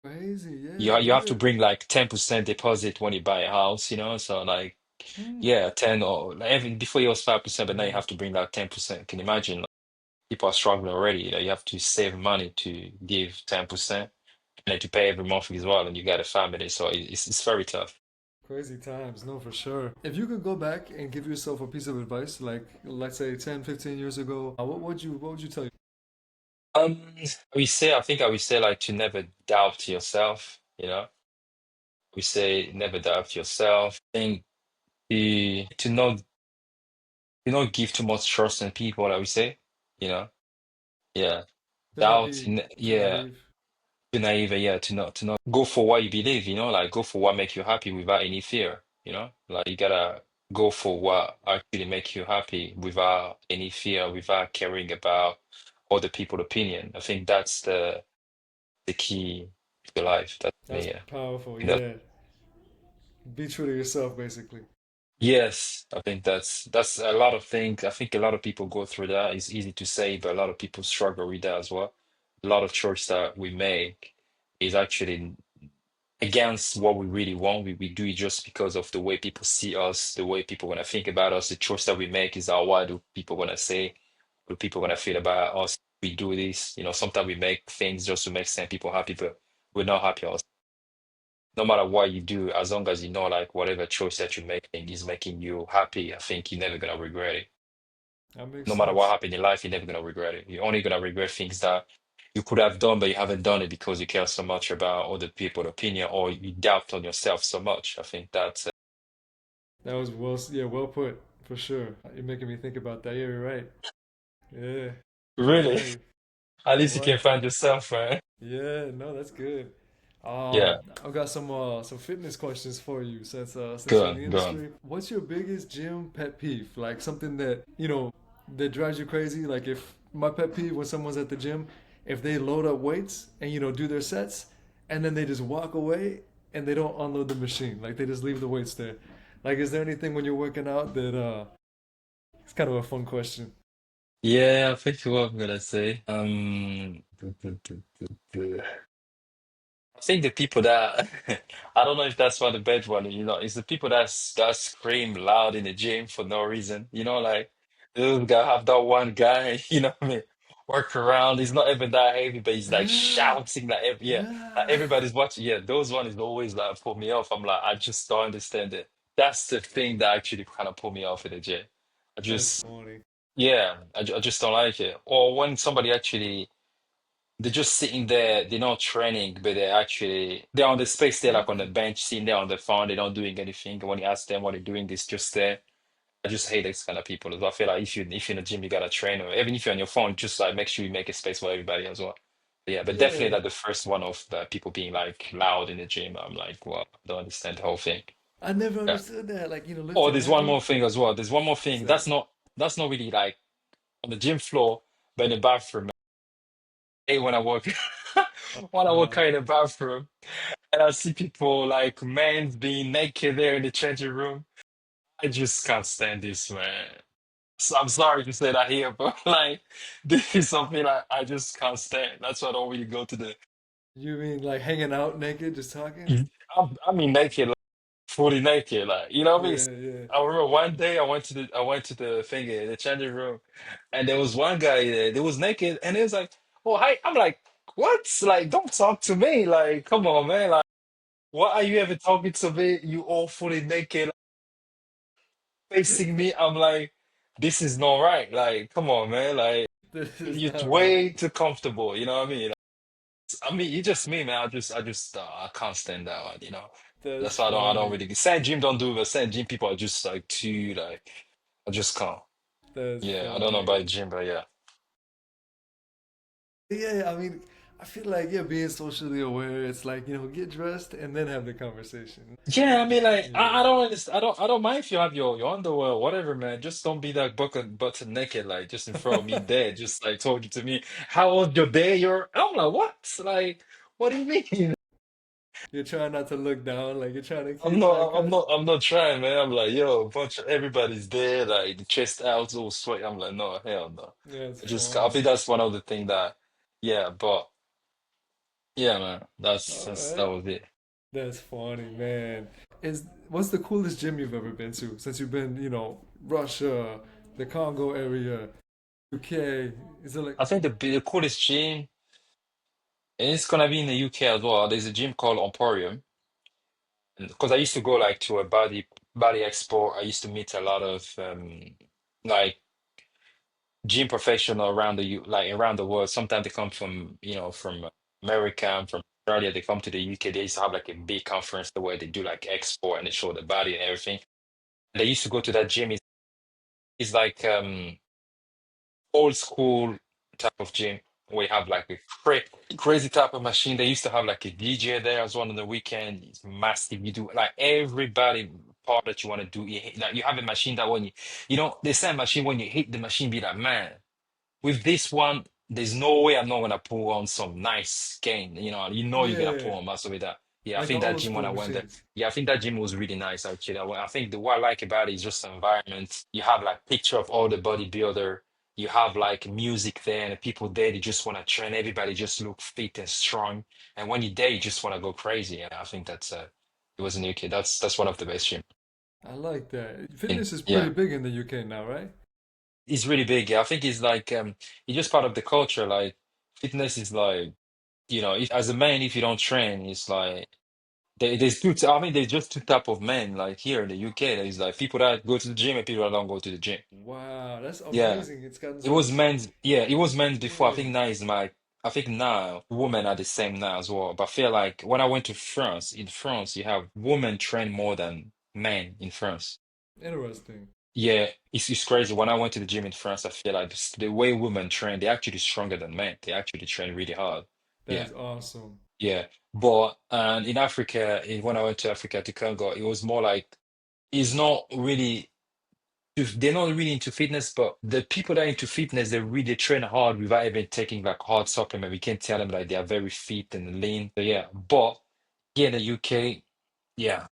A: Crazy,
B: You
A: yeah.
B: you have to
A: Here.
B: bring like 10% deposit when you buy a house, so like.
A: Hmm.
B: Yeah, 10 or like even before it was 5%, but now you
A: Yeah.
B: have to bring like 10%. Can you imagine? Like, people are struggling already. You have to save money to give 10% and then to pay every month as well, and you got a family, so it's very tough.
A: Crazy times, no, for sure. If you could go back and give yourself a piece of advice, like let's say 10, 15 years ago, what would you tell you?
B: I think I would say like to never doubt yourself, We say never doubt yourself. I think to not give too much trust in people, I would say, you know. Yeah.
A: To not
B: Doubt,
A: be too
B: yeah.
A: naive.
B: Too naive, yeah, to not go for what you believe, like go for what make you happy without any fear, like you gotta go for what actually make you happy without any fear, without caring about other people's opinion. I think that's the key to life. That's
A: That's
B: me, yeah.
A: powerful,
B: I think
A: yeah. Be true to yourself, basically.
B: yes, I think that's a lot of things. I think a lot of people go through that. It's easy to say, but a lot of people struggle with that as well. A lot of choice that we make is actually against what we really want. We do it just because of the way people see us, the way people gonna think about us. The choice that we make is our what do people gonna say? What do people gonna feel about us? We do this. Sometimes we make things just to make some people happy, but we're not happy ourselves. No matter what you do, as long as you know like whatever choice that you're making is making you happy, I think you're never gonna regret it.
A: That makes
B: No matter what
A: sense.
B: happened in life, you're never gonna regret it. You're only gonna regret things that you could have done, but you haven't done it because you care so much about other people's opinion or you doubt on yourself so much. I think that's
A: That was well, yeah, well put, for sure. You're making me think about that. Yeah, you're right. Yeah, you're
B: Really?
A: right.
B: At least you can
A: What?
B: find yourself, right?
A: Yeah, no, that's good.
B: Yeah,
A: I've got some fitness questions for you since
B: go
A: you're in
B: on,
A: the
B: go on.
A: industry. What's your biggest gym pet peeve? Like something that, you know, that drives you crazy? Like if my pet peeve when someone's at the gym, if they load up weights and do their sets and then they just walk away and they don't unload the machine. Like they just leave the weights there. Like is there anything when you're working out that it's kind of a fun question.
B: Yeah, I think what I'm gonna say. I think the people that I don't know if that's what the bad one, it's the people that scream loud in the gym for no reason. Like those guy have that one guy, what I mean, work around. He's not even that heavy, but he's like
A: Yeah.
B: shouting like yeah, like
A: Yeah.
B: everybody's watching. Yeah, those one is always like put me off. I'm like, I just don't understand it. That's the thing that actually kind of put me off in the gym. I
A: That's
B: just
A: funny.
B: yeah, I just don't like it. Or when somebody actually they're just sitting there, they're not training, but they're on the space, they're like on the
A: Yeah.
B: bench, sitting there on the phone, they're not doing anything. And when you ask them what they're doing, it's just there. I just hate these kind of people as well. I feel like if you're in the gym, you gotta train, or even if you're on your phone, just like make sure you make a space for everybody as well. But yeah, but definitely
A: Yeah.
B: like the first one of the people being like loud in the gym. I'm like, well, I don't understand the whole thing.
A: I never
B: Yeah.
A: understood that. Like,
B: Oh,
A: lifting
B: there's one
A: heavy.
B: more thing as well. There's one more
A: What's
B: thing.
A: that?
B: That's not really like on the gym floor, but in the bathroom. Hey, when I walk when I walk
A: Uh,
B: out in the bathroom. And I see people like men being naked there in the changing room. I just can't stand this, man. So I'm sorry to say that here, but like this is something I just can't stand. That's why I don't really go to the.
A: you mean like hanging out naked, just talking?
B: I mean naked, like fully naked, like what I mean.
A: Yeah, yeah.
B: I remember one day I went to the thing the changing room, and there was one guy there. That was naked, and he was like, "Oh, hi." I'm like, "What? Like, don't talk to me. Like, come on, man. Like, why are you ever talking to me? You all fully naked." Facing me, I'm like, this is not right. Like, come on, man. Like,
A: This is
B: you're
A: not right.
B: way too comfortable. You know what I mean? Like, I mean, it's just me, man. I can't stand that one.
A: That's
B: That's why I don't
A: funny.
B: really. Sand gym don't do it, but sand gym people are just like too like. I just can't.
A: That's
B: Yeah, I don't know
A: funny.
B: about gym, but yeah.
A: Yeah, I mean, I feel like yeah, being socially aware, it's like, get dressed and then have the conversation.
B: Yeah, I mean, like,
A: Yeah.
B: I don't understand. I don't mind if you have your underwear, or whatever, man. Just don't be that button naked, like, just in front of me, dead, just like talking to me. How was your day? I'm like, what? Like, what do you mean?
A: You're trying not to look down, like you're trying to
B: I'm
A: keep eye
B: not, I'm
A: contact.
B: not, I'm not trying, man. I'm like, yo, bunch of everybody's there, like the chest out, all sweat. I'm like, no, hell no.
A: That's
B: I
A: funny.
B: think that's one of the things that, yeah, but yeah, man,
A: All
B: that
A: right.
B: was it.
A: That's funny, man. What's the coolest gym you've ever been to since you've been, Russia, the Congo area, UK? Is it like
B: I think the coolest gym, and it's gonna be in the UK as well. There's a gym called Emporium, because I used to go like to a body expo. I used to meet a lot of like gym professional around like around the world. Sometimes they come from from America and from Australia. They come to the UK. They used to have like a big conference where they do like expo and they show the body and everything. They used to go to that gym. It's like old school type of gym. We have like a crazy type of machine. They used to have like a DJ there as well on the weekend. It's massive. You do like everybody part that you want to do. Like you have a machine that when the same machine when you hit the machine, be like, man. With this one, there's no way I'm not gonna pull on some nice gain. You're gonna
A: yeah,
B: pull on muscle with that. Yeah, I
A: like the
B: think that
A: old
B: gym when
A: school
B: I went there,
A: machines?
B: yeah, I think that gym was really nice actually. I think what I like about it is just the environment. You have like picture of all the bodybuilder. You have like music there, and the people there they just want to train. Everybody just look fit and strong. And when you're there, you just want to go crazy. And I think it was in UK. That's one of the best gym.
A: I like that.
B: In
A: Fitness is pretty
B: yeah.
A: big in the UK now, right?
B: It's really big. Yeah, I think it's like it's just part of the culture. Like fitness is like as a man, if you don't train, it's like there's I mean, there's just two type of men. Like here in the UK, there's like people that go to the gym and people that don't go to the gym.
A: Wow, that's
B: Yeah,
A: amazing. It's gotten
B: it
A: so
B: was
A: so
B: men's. Yeah, it was men's before. I
A: yeah.
B: think now is my. I think now women are the same now as well. But I feel like when I went to France, in France, you have women train more than men in France.
A: Interesting.
B: Yeah, it's crazy. When I went to the gym in France, I feel like the way women train, they're actually stronger than men. They actually train really hard. Yeah,
A: That's awesome.
B: yeah. But and in Africa, when I went to Africa to Congo, it was more like it's not really they're not really into fitness, but the people that are into fitness, they really train hard without even taking like hard supplement. We can tell them like they are very fit and lean. So yeah, but here in the UK, yeah,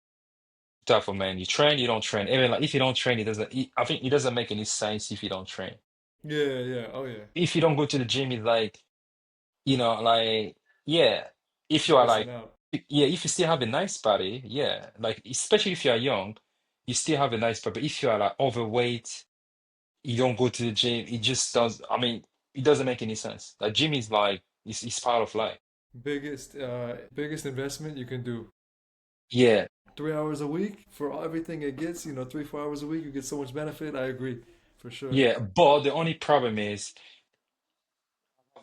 B: tough man. You train, you don't train. Even like if you don't train, I think it doesn't make any sense if you don't train.
A: Yeah, yeah, oh yeah.
B: If you don't go to the gym, it's like like yeah. If you
A: You're
B: are
A: missing
B: like
A: out.
B: yeah, if you still have a nice body, yeah, like especially if you are young, you still have a nice body. But if you are like overweight, you don't go to the gym, it just does. I mean, it doesn't make any sense. Like gym is like it's part of life.
A: Biggest investment you can do.
B: Yeah,
A: 3 hours a week for everything it gets, 3, 4 hours a week, you get so much benefit. I agree, for sure.
B: yeah. But the only problem is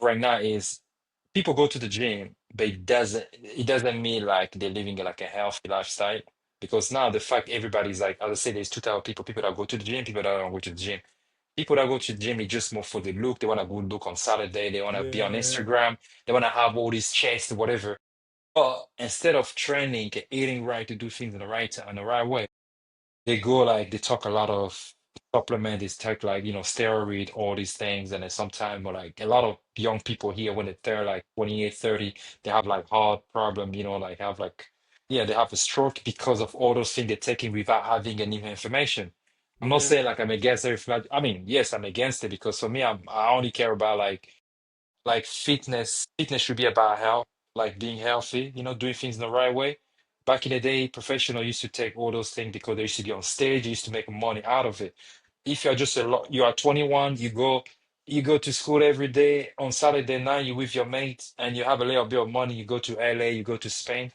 B: right now is people go to the gym, but it doesn't mean like they're living like a healthy lifestyle. Because now the fact everybody's like, as I said, there's two types of people: people that go to the gym, people that don't go to the gym. People that go to the gym is just more for the look. They want to go look on Saturday. They want to be on
A: Yeah,
B: Instagram. They want to have all these chests, whatever. But instead of training and eating right to do things in the right time, in the right way, they go like they talk a lot of supplement, they take like steroid, all these things, and then sometimes like a lot of young people here when they're like 28, 30, they have like heart problem, like have like yeah, they have a stroke because of all those things they're taking without having any information. I'm not
A: yeah.
B: saying like I'm against everything. I mean, yes, I'm against it because for me, I only care about like fitness should be about health, like being healthy, doing things in the right way. Back in the day, professional used to take all those things because they used to be on stage, they used to make money out of it. If you're just you are 21, you go to school every day. On Saturday night you with your mates and you have a little bit of money, you go to LA, you go to Spain,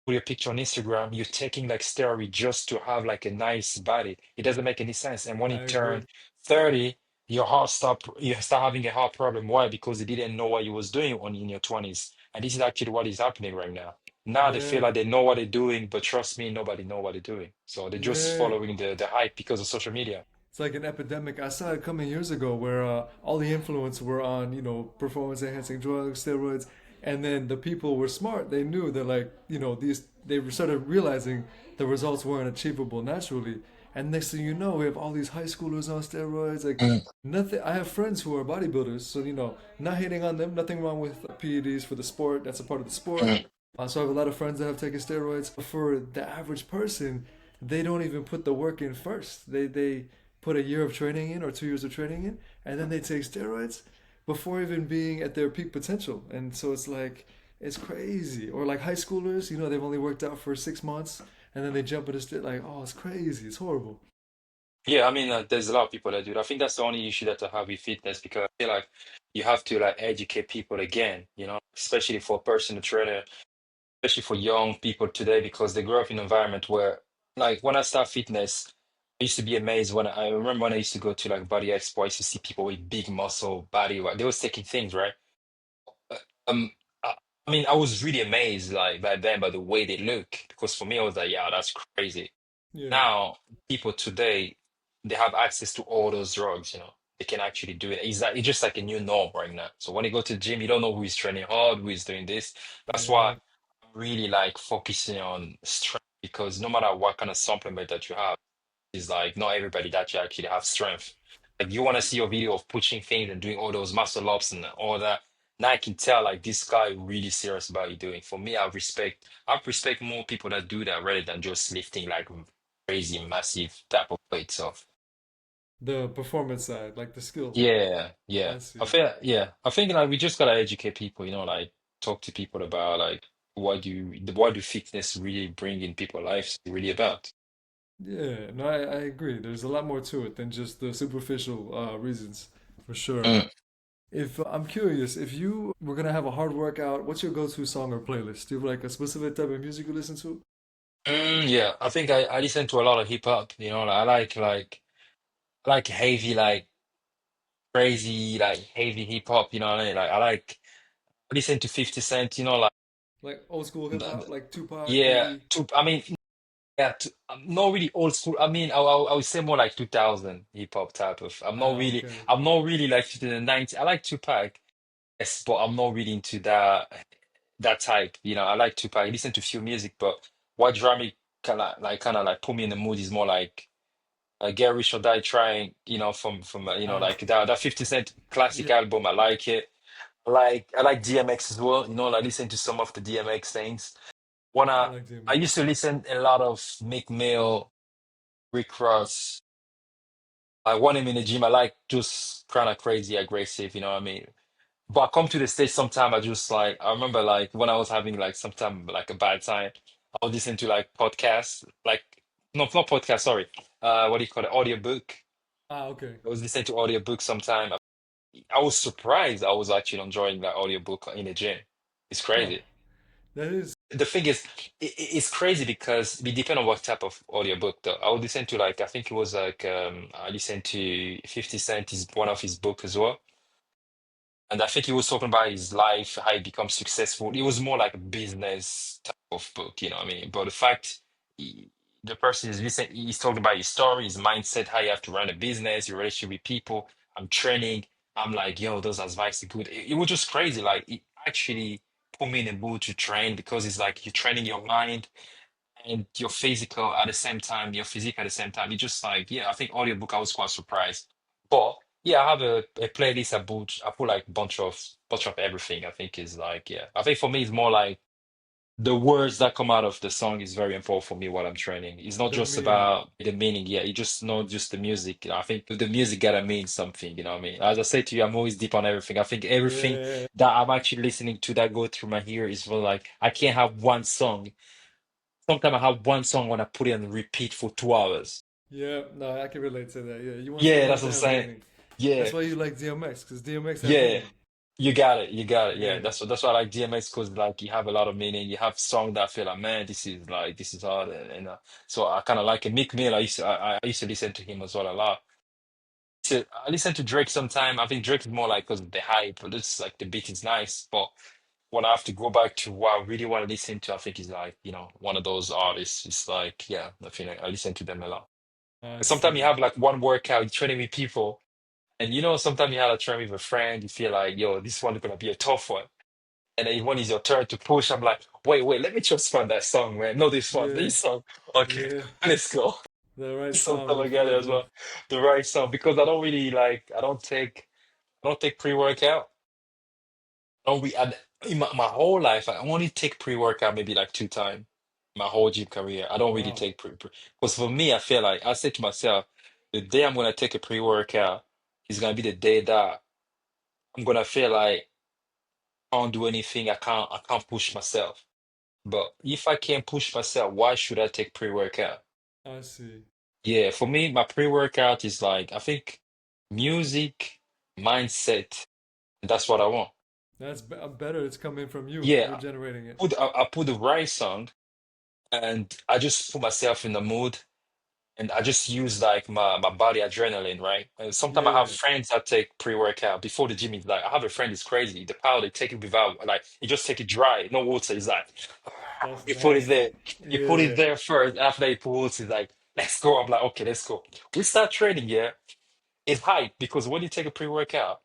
B: put your picture on Instagram, you're taking like steroid just to have like a nice body. It doesn't make any sense. And when you
A: I
B: turn
A: agree.
B: 30, you start having a heart problem. Why? Because you didn't know what you was doing in your 20s. And this is actually what is happening right now. Now they feel
A: Yeah,
B: like they know what they're doing, but trust me, nobody know what they're doing. So they're just
A: yeah.
B: following the hype because of social media.
A: It's like an epidemic. I saw it coming years ago where all the influence were on, performance enhancing drugs, steroids, and then the people were smart. They knew that like, they started realizing the results weren't achievable naturally. And next thing you know, we have all these high schoolers on steroids. Like
B: Mm,
A: nothing. I have friends who are bodybuilders, so not hating on them. Nothing wrong with PEDs for the sport. That's a part of the sport.
B: mm.
A: So I have a lot of friends that have taken steroids. But for the average person, they don't even put the work in first. They put a year of training in or 2 years of training in, and then they take steroids before even being at their peak potential. And so it's crazy. Or like high schoolers, they've only worked out for 6 months, and then they jump into steroids. Like, oh, it's crazy. It's horrible.
B: Yeah, I mean, there's a lot of people that do that. I think that's the only issue that I have with fitness because I feel like you have to like educate people again, especially for personal trainer, especially for young people today because they grow up in an environment where, like, when I start fitness, I used to be amazed when I remember when I used to go to like Body Expo, I used to see people with big muscle body, right? They was taking things, right? Uh, Um, I, I mean, I was really amazed like back then by the way they look because for me, I was like, yeah, that's crazy.
A: Yeah,
B: Now, people today, they have access to all those drugs. They can actually do it. It's just like a new norm right now. So when you go to the gym, you don't know who is training hard, who is doing this. That's why
A: yeah.
B: I'm really like focusing on strength because no matter what kind of supplement that you have, is like not everybody that you actually have strength. Like you want to see your video of pushing things and doing all those muscle ups and all that. Now I can tell like this guy really serious about you doing. For me, I respect more people that do that rather than just lifting like crazy massive type of weight. So
A: The performance side, like the skill.
B: yeah, yeah.
A: I see.
B: I think like we just gotta educate people, like talk to people about like what do fitness really bring in people's lives really about.
A: Yeah, no, I agree. There's a lot more to it than just the superficial reasons, for sure.
B: Mm.
A: If I'm curious, if you were gonna have a hard workout, what's your go-to song or playlist? Do you have like a specific type of music you listen to?
B: Yeah, I think I listen to a lot of hip hop, like, I like heavy, like crazy, like heavy hip hop, you know what I mean? Like I listen to 50 Cent, like
A: Like old school hip hop, like Tupac,
B: yeah,
A: Biggie.
B: I mean Yeah, I'm not really old school. I mean, I would say more like 2000 hip hop type of.
A: Ah, okay.
B: I'm not really like to the 90s. I like Tupac, yes, but I'm not really into that type. You know, I like Tupac. I listen to few music, but what drive me kind of like put me in the mood is more like Get Rich or Die Trying. You know, from you know,
A: Ah,
B: like that 50 Cent classic
A: yeah,
B: album. I like it. I like DMX as well. You know, I listen to some of the DMX things.
A: I
B: Wanna
A: like
B: I used
A: DMX.
B: to listen a lot of Mick Mill, Rick Ross. I want him in the gym. I like just kind of crazy aggressive, you know what I mean? But I come to the stage sometime I just like I remember like when I was having like sometime like a bad time, I would listen to like podcasts, like no not podcast, sorry. What do you call it? Audiobook.
A: Ah, okay.
B: I was listening to audiobook sometime. I was surprised I was actually enjoying that audiobook in the gym. It's
A: Huh.
B: crazy.
A: That is.
B: The thing is, it's crazy because it depends on what type of audiobook though. I would listen to like I think it was like I listened to 50 Cent is one of his book as well. And I think he was talking about his life, how he becomes successful. It was more like a business type of book, you know what I mean? But the fact he, the person is listening, he's talking about his story, his mindset, how you have to run a business, your relationship with people. I'm training. I'm like, yo, those advice are good. It was just crazy. Like it actually put me in the mood to train because it's like you're training your mind and your physical at the same time, your physique at the same time. You just like, yeah, I think audiobook, I was quite surprised. But yeah, I have a playlist I put like bunch of everything. I think is like, yeah. I think for me it's more like the words that come out of the song is very important for me while I'm training. It's not
A: The
B: just
A: meaning.
B: about the meaning, yeah. You just not just the music. You know, I think the music gotta mean something, you know what I mean? As I say to you, I'm always deep on everything. I think everything
A: Yeah,
B: that I'm actually listening to that go through my ear is for like I can't have one song. Sometimes I have one song when I put it on repeat for 2 hours.
A: yeah. No, I can relate to that. Yeah, you
B: Yeah,
A: want
B: that's
A: it
B: what
A: to
B: I'm
A: have
B: saying.
A: meaning. That's
B: Yeah,
A: why you like DMX, because DMX has
B: yeah.
A: meaning.
B: You got it. Yeah,
A: Yeah,
B: that's why I like DMX because like you have a lot of meaning. You have song that I feel like, man, this is hard, so I kind of like it. Meek Mill, I used to listen to him as well a lot. So I listen to Drake sometime. I think Drake is more like because of the hype, but it's like the beat is nice. But when I have to go back to what I really want to listen to, I think is like one of those artists. It's like yeah, I feel like I listen to them a lot.
A: I
B: Sometimes you
A: see.
B: have like one workout, you're training with people, and sometimes you have a train with a friend, you feel like, yo, this one is gonna be a tough one. And then when it's your turn to push, I'm like, wait, let me just find that song, man. No,
A: Yeah,
B: this song. Okay,
A: yeah.
B: let's go.
A: The right song
B: Sometimes
A: will
B: I get it
A: float
B: as
A: with.
B: well. The right song. Because I don't really like I don't take pre-workout. I don't re I, in my whole life, I only take pre-workout maybe like 2 times. My whole gym career. I don't really
A: Wow.
B: take pre because for me, I feel like I say to myself, the day I'm gonna take a pre-workout is gonna be the day that I'm gonna feel like I can't do anything. I can't push myself. But if I can't push myself, why should I take pre-workout?
A: I see.
B: Yeah, for me, my pre-workout is like I think music, mindset. That's what I want.
A: Better. It's coming from you.
B: Yeah,
A: You're generating it.
B: I put the right song and I just put myself in the mood and I just use like my body adrenaline, right? And sometimes I have
A: Yeah,
B: friends that take pre-workout before the gym is like I have a friend is crazy. The powder they take it without like you just take it dry, no water. It's like
A: that's
B: you put it there.
A: nasty.
B: You put it
A: Yeah,
B: there first. After that, you put water. It's like let's go. I'm like okay, let's go. We start training, yeah. It's hype because when you take a pre-workout,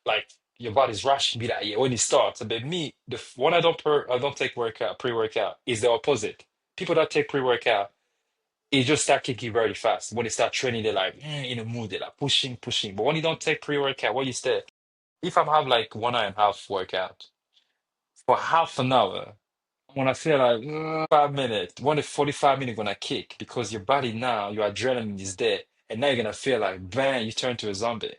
B: like your body's rushing, be like yeah. When it starts, but me, when I don't take workout pre-workout is the opposite. People that take pre-workout it just start kicking very fast. When they start training, they're like in a mood, they're like pushing, pushing. But when you don't take pre-workout, what you say? If I'm have like 1 hour and a half workout for half an hour, when I feel like 5 minutes, 1 to 45 minutes gonna kick because your body now, your adrenaline is there, and now you're gonna feel like bang, you turn to a zombie.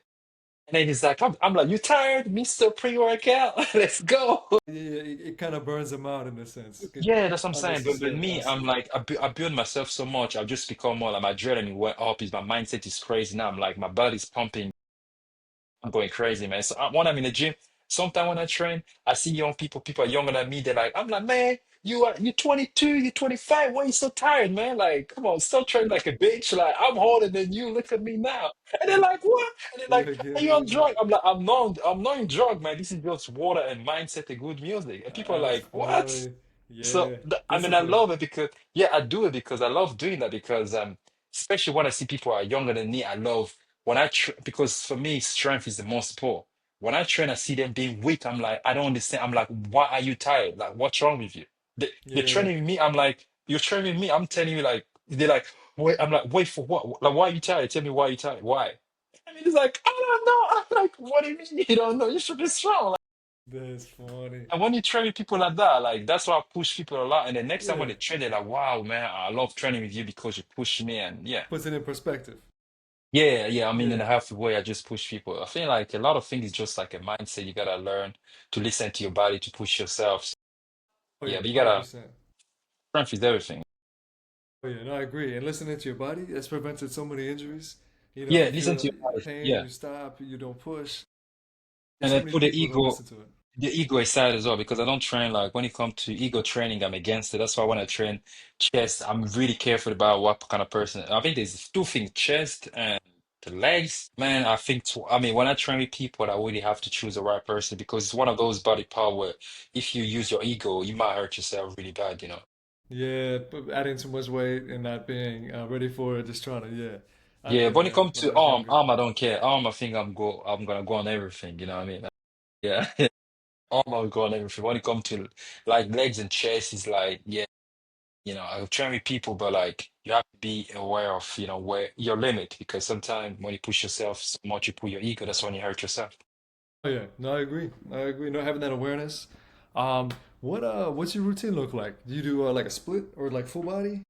B: And then he's like, I'm like, you tired, Mr. Pre-workout? Let's go.
A: yeah. It kind of burns them out in a sense.
B: Yeah, that's what I'm saying. But
A: Unnecessary. I
B: me, I'm
A: see.
B: like, I build myself so much. I've just become more like my adrenaline went up. Is my mindset is crazy now. I'm like, my body's pumping. I'm going crazy, man. So when I'm in the gym, sometimes when I train, I see young people, people are younger than me. They're like, I'm like, man, you 22, you're 25. Why are you so tired, man? Like, come on, stop training like a bitch. Like, I'm older than you. Look at me now. And they're like, what? And they're like,
A: Yeah,
B: are you on
A: yeah.
B: drug? I'm not on drug, man. This is just water and mindset and good music. And people are
A: That's
B: like, what?
A: funny. Yeah,
B: I mean, I
A: discipline.
B: love it because yeah, I do it because I love doing that because especially when I see people are younger than me, I love when because for me strength is the most important. When I train, I see them being weak. I'm like, I don't understand. I'm like, why are you tired? Like, what's wrong with you? They're
A: Yeah,
B: training me. I'm like, you're training me. I'm telling you, like, they're like, wait. I'm like, wait for what? Like, why are you tired? Tell me why you tired. Why? I mean, it's like, I don't know. I'm like, what do you mean you don't know? You should be strong.
A: that's funny.
B: And when you train with people like that, like that's why I push people a lot. And the next time when
A: Yeah,
B: they train, they're like, wow, man, I love training with you because you push me. And yeah.
A: puts it in perspective.
B: Yeah, yeah. I mean, in
A: Yeah.
B: a healthy way, I just push people. I feel like a lot of things is just like a mindset. You gotta learn to listen to your body to push yourself. So,
A: Oh
B: yeah,
A: yeah,
B: but you gotta
A: 100%.
B: strength is everything.
A: Oh yeah, no, I agree. And listening to your body has prevented so many injuries. You know, if
B: Yeah,
A: you
B: listen
A: feel
B: to your body.
A: pain,
B: Yeah.
A: you stop, you don't push. There's
B: And
A: so
B: then
A: many
B: put
A: people don't listen to it.
B: the ego aside as well, because I don't train like when it comes to ego training, I'm against it. That's why when I train chest, I'm really careful about what kind of person. I think there's two things, chest and the legs. Man, I mean, when I train with people, I really have to choose the right person because it's one of those body part where if you use your ego, you might hurt yourself really bad, you know?
A: Yeah, but adding too much weight and not being ready for it, just trying to, yeah. I've
B: Yeah,
A: been
B: when it
A: there
B: comes
A: when I
B: to
A: was younger.
B: arm, I don't care. Arm, I think I'm gonna go on everything, you know what I mean? Yeah. Arm, I'll go on everything. When it comes to like legs and chest, it's like, yeah. You know, I train with people, but like you have to be aware of, you know, where your limit because sometimes when you push yourself so much, you pull your ego, that's when you hurt yourself.
A: Oh yeah, no, I agree. I agree. No, having that awareness. What's your routine look like? Do you do like a split or like full body?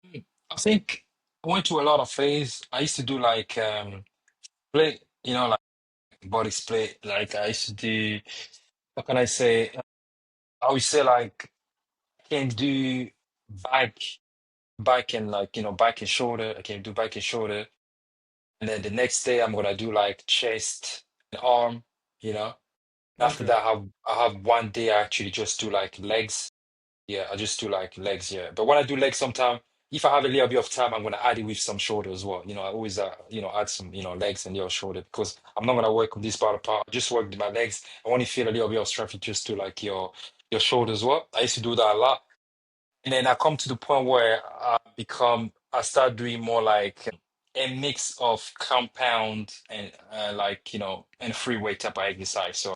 B: I think I went to a lot of phase. I used to do like split, you know, like body split. Like I used to do, how can I say? I would say like I can do back, back and like, you know, back and shoulder. I can do back and shoulder. And then the next day I'm gonna do like chest and arm, you know. After
A: Okay.
B: that, I have one day I actually just do like legs. Yeah, I just do like legs. Yeah, but when I do legs, sometime if I have a little bit of time, I'm gonna add it with some shoulder as well. You know, I always you know add some legs and your shoulder because I'm not gonna work on this part of part. I just work with my legs. And when you feel a little bit of strength, you just do like your shoulder as well. I used to do that a lot, and then I come to the point where I start doing more like a mix of compound and like and free weight type of exercise. So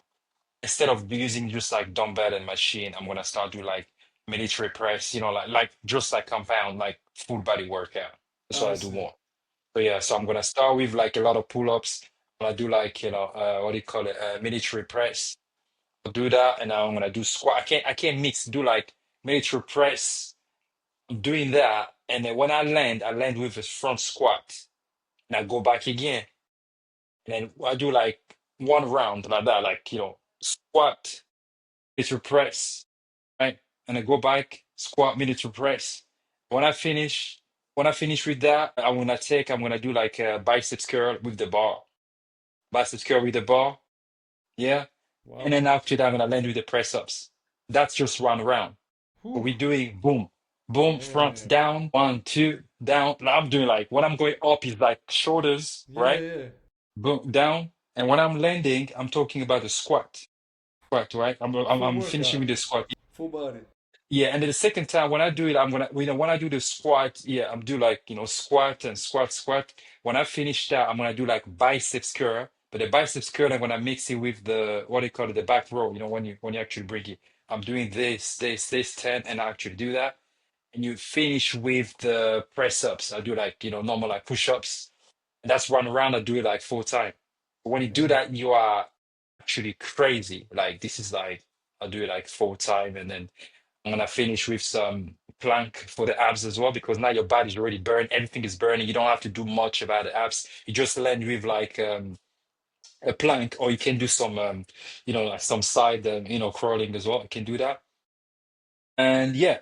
B: instead of using just like dumbbell and machine, I'm gonna start do like military press, like just like compound, like full body workout. That's what
A: I
B: I do
A: see.
B: more. So yeah, so I'm gonna start with like a lot of pull-ups. I'm gonna do like, what do you call it? Military press. I'll do that, and I'm gonna do squat. I can't mix, do like military press. I'm doing that, and then when I land with a front squat, and I go back again, and then I do like one round like that, like squat, military press, right? And I go back, squat, military press. When I finish, when I finish with that, I'm gonna do like a biceps curl with the bar, biceps curl with the bar, yeah. And
A: Wow.
B: then after that, I'm gonna land with the press ups. That's just one round. But
A: Whew.
B: we're doing boom, boom, front,
A: Man.
B: down, one, two, down. Now I'm doing like when I'm going up is like shoulders,
A: Yeah,
B: right?
A: yeah.
B: Boom, down. And when I'm landing, I'm talking about the squat, squat, right?
A: Full
B: I'm finishing
A: workout.
B: with the squat.
A: Full body.
B: Yeah, and then the second time when I do it, I'm gonna, when I do the squat, yeah, I'm do like, squat and squat, squat. When I finish that, I'm gonna do like biceps curl. But the biceps curl, I'm gonna mix it with the, what do you call it, the back row, when you actually bring it. I'm doing this 10, and I actually do that. And you finish with the press ups. I do like, normal like push-ups. And that's one round, I do it like 4 times. When you do
A: Man.
B: that, you are actually crazy. Like this is like, I do it like 4 times, and then I'm gonna finish with some plank for the abs as well because now your body's already burned. Everything is burning. You don't have to do much about the abs. You just land with like a plank, or you can do some like some side crawling as well. You can do that, and yeah,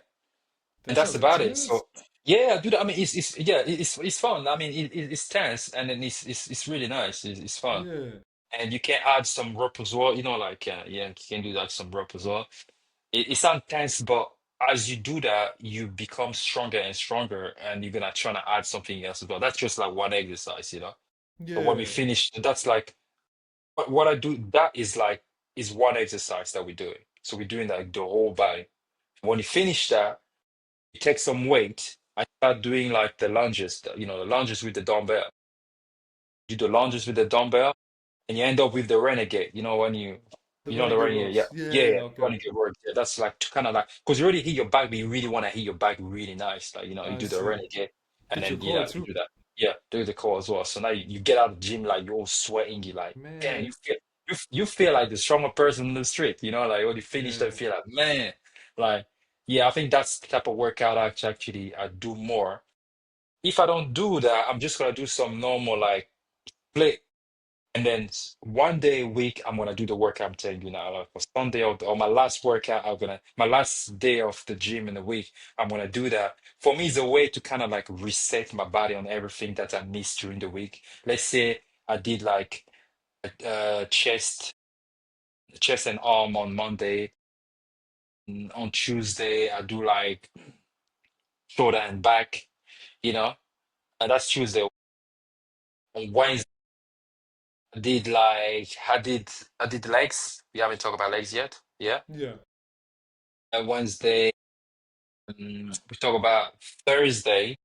B: and
A: That
B: that's
A: sounds
B: about it.
A: intense.
B: So yeah, I do that. I mean, it's yeah, it's fun. I mean, it's tense, and then it's really nice. It's fun,
A: Yeah.
B: and you can add some rope as well. Like yeah, you can do that some rope as well. It sounds tense, but as you do that, you become stronger and stronger, and you're gonna try to add something else as well. That's just like one exercise. So when we
A: Yeah.
B: finish, that's like what I do. That is like is one exercise that we're doing. So we're doing like the whole body. When you finish that, you take some weight. I start doing like the lunges, the lunges with the dumbbell. Do the lunges with the dumbbell, and you end up with the renegade. You know when
A: The
B: the
A: renegade
B: renegade, yeah,
A: rows. Yeah,
B: yeah,
A: yeah,
B: yeah,
A: okay.
B: renegade work. Yeah, that's like kind of like because you already hit your back, but you really want to hit your back really nice. Like you
A: I
B: do the
A: see.
B: renegade, and
A: Hit your
B: then
A: core
B: you
A: too.
B: do that. Yeah, do the core as well. So now you get out of the gym like you're all sweating. You like, damn,
A: Man.
B: you feel like the stronger person in the street. Like when you finish that, you
A: Yeah.
B: feel like man, like yeah. I think that's the type of workout I do more. If I don't do that, I'm just gonna do some normal like play. And then one day a week, I'm gonna do the workout I'm telling you now. Like for Sunday or my last workout, my last day of the gym in the week, I'm gonna do that. For me, it's a way to kind of like reset my body on everything that I missed during the week. Let's say I did like chest and arm on Monday. On Tuesday, I do like shoulder and back, you know, and that's Tuesday. On Wednesday, I did legs. We haven't talked about legs yet. Yeah.
A: Yeah.
B: Wednesday, we talk about Thursday.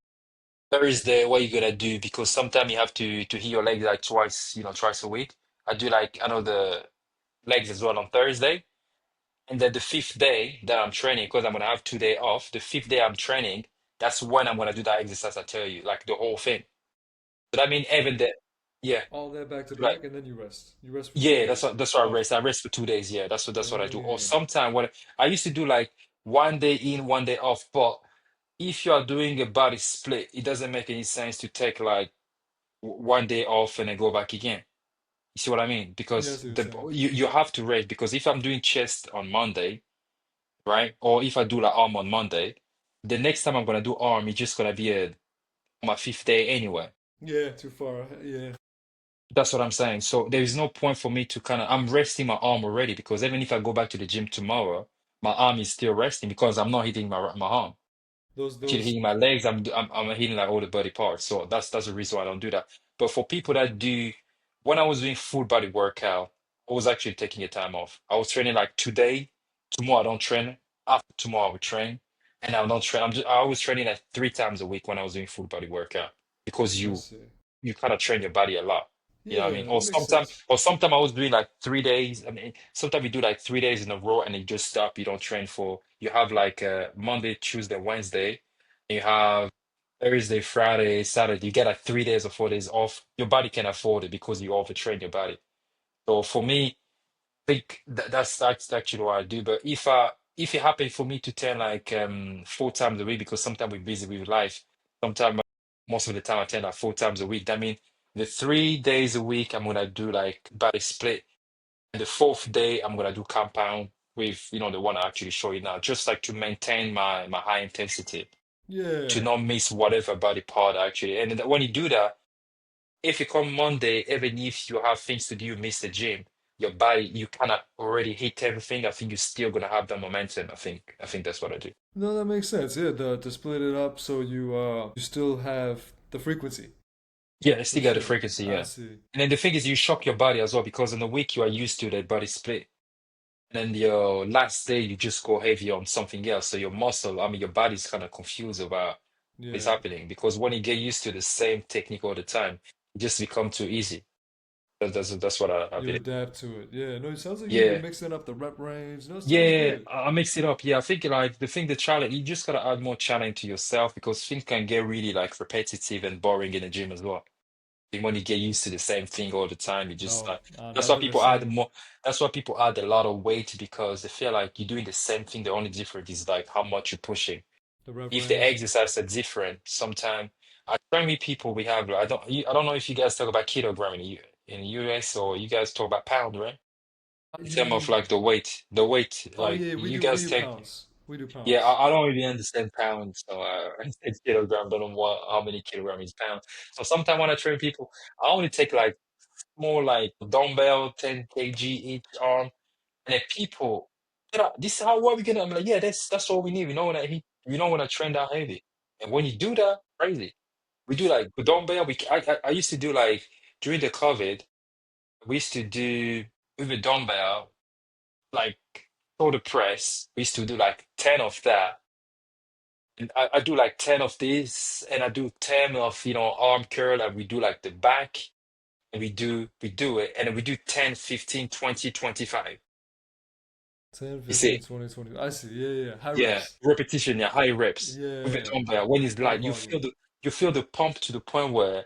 B: Thursday, what you gonna do? Because sometimes you have to hit your legs like twice, twice a week. I do like I know the legs as well on Thursday. And then the fifth day that I'm training, because I'm gonna have 2 days off, the fifth day I'm training, that's when I'm gonna do that exercise I tell you, like the whole thing. But I mean even the yeah,
A: All that back to
B: like
A: back, and then you rest. You rest for two
B: yeah,
A: days
B: that's what I
A: off.
B: rest. I rest for 2 days. Yeah, that's what I do. Or
A: Dang.
B: sometimes what I used to do like one day in, one day off. But if you are doing a body split, it doesn't make any sense to take like one day off and then go back again. You see what I mean?
A: Yeah, I
B: Because
A: see what you're
B: the
A: saying.
B: you have to rest because if I'm doing chest on Monday, right? Or if I do like arm on Monday, the next time I'm gonna do arm, it's just gonna be my fifth day anyway.
A: Yeah, too far. Yeah.
B: That's what I'm saying. So there is no point for me to I'm resting my arm already because even if I go back to the gym tomorrow, my arm is still resting because I'm not hitting my arm. Actually
A: Those.
B: hitting my legs, I'm hitting like all the body parts. So that's the reason why I don't do that. But for people that do, when I was doing full body workout, I was actually taking a time off. I was training like today, tomorrow I don't train. After tomorrow I will train, and I don't train. I was training like 3 times a week when I was doing full body workout because
A: I
B: you
A: see.
B: you kind of train your body a lot. You know what I mean?
A: Yeah, that makes sense.
B: Or sometime I was doing like 3 days. I mean, sometimes you do like 3 days in a row and you just stop. You don't train you have like Monday, Tuesday, Wednesday. You have Thursday, Friday, Saturday. You get like 3 days or 4 days off. Your body can afford it because you overtrain your body. So for me, think that's actually what I do. But if it happened for me to turn like 4 times a week because sometimes we're busy with life, sometimes most of the time I turn like 4 times a week. That means the 3 days a week I'm gonna do like body split, and the fourth day I'm gonna do compound with the one I actually show you now, just like to maintain my high intensity, to
A: Yeah.
B: not miss whatever body part actually. And then when you do that if you come Monday, even if you have things to do, you miss the gym, your body, you kind of already hit everything. I think you're still gonna have the momentum. I think that's what I do.
A: No, that makes sense. Yeah, to split it up so you still have the frequency
B: Yeah, I
A: for
B: still got the
A: sure.
B: frequency,
A: I
B: yeah.
A: see.
B: And then the thing is, you shock your body as well because in the week you are used to that body split. And then your last day, you just go heavy on something else. So your muscle, I mean, your body's kind of confused about what is
A: Yeah.
B: happening because when you get used to the same technique all the time, it just become too easy. That's what I
A: You
B: believe.
A: adapt to it. Yeah. No, it sounds like you're
B: Yeah.
A: mixing up the rep range. No, it sounds
B: Yeah,
A: good.
B: I mix it up. Yeah, I think like the challenge, you just gotta add more challenge to yourself because things can get really like repetitive and boring in the gym as well. And when you get used to the same thing all the time, you just
A: No,
B: that's
A: not
B: why
A: in the
B: people add
A: same.
B: more. That's why people add a lot of weight because they feel like you're doing the same thing. The only difference is like how much you're pushing.
A: The rep
B: If the
A: range.
B: exercise are different, sometimes I train with people we have. I don't know if you guys talk about kilogram in the US or you guys talk about pound, right? In terms of
A: You.
B: like the weight,
A: Oh
B: like
A: yeah,
B: you
A: we
B: guys
A: do
B: take.
A: pounds. We do
B: Yeah,
A: pounds.
B: I don't really understand pounds, so I said kilogram, don't know how many kilograms is pound. So sometimes when I train people, I only take like more like dumbbell, 10 kg each arm, and then people, this is how what we gonna. I'm like, yeah, that's all we need. We don't want to train that heavy, and when you do that, crazy. We do like the dumbbell. I used to do like during the COVID, we used to do with a dumbbell like. shoulder press. We used to do like 10 of that. And I do like 10 of this, and I do 10 of, arm curl, and we do like the back, and we do it, and then we do 10, 15, 20, 25.
A: 10,
B: You
A: 15,
B: see?
A: 20, 20. I see. Yeah, yeah, yeah. High
B: Yeah,
A: reps.
B: repetition, yeah, high reps with the
A: Yeah,
B: dumbbell. When it's
A: high
B: like
A: volume.
B: you feel the pump to the point where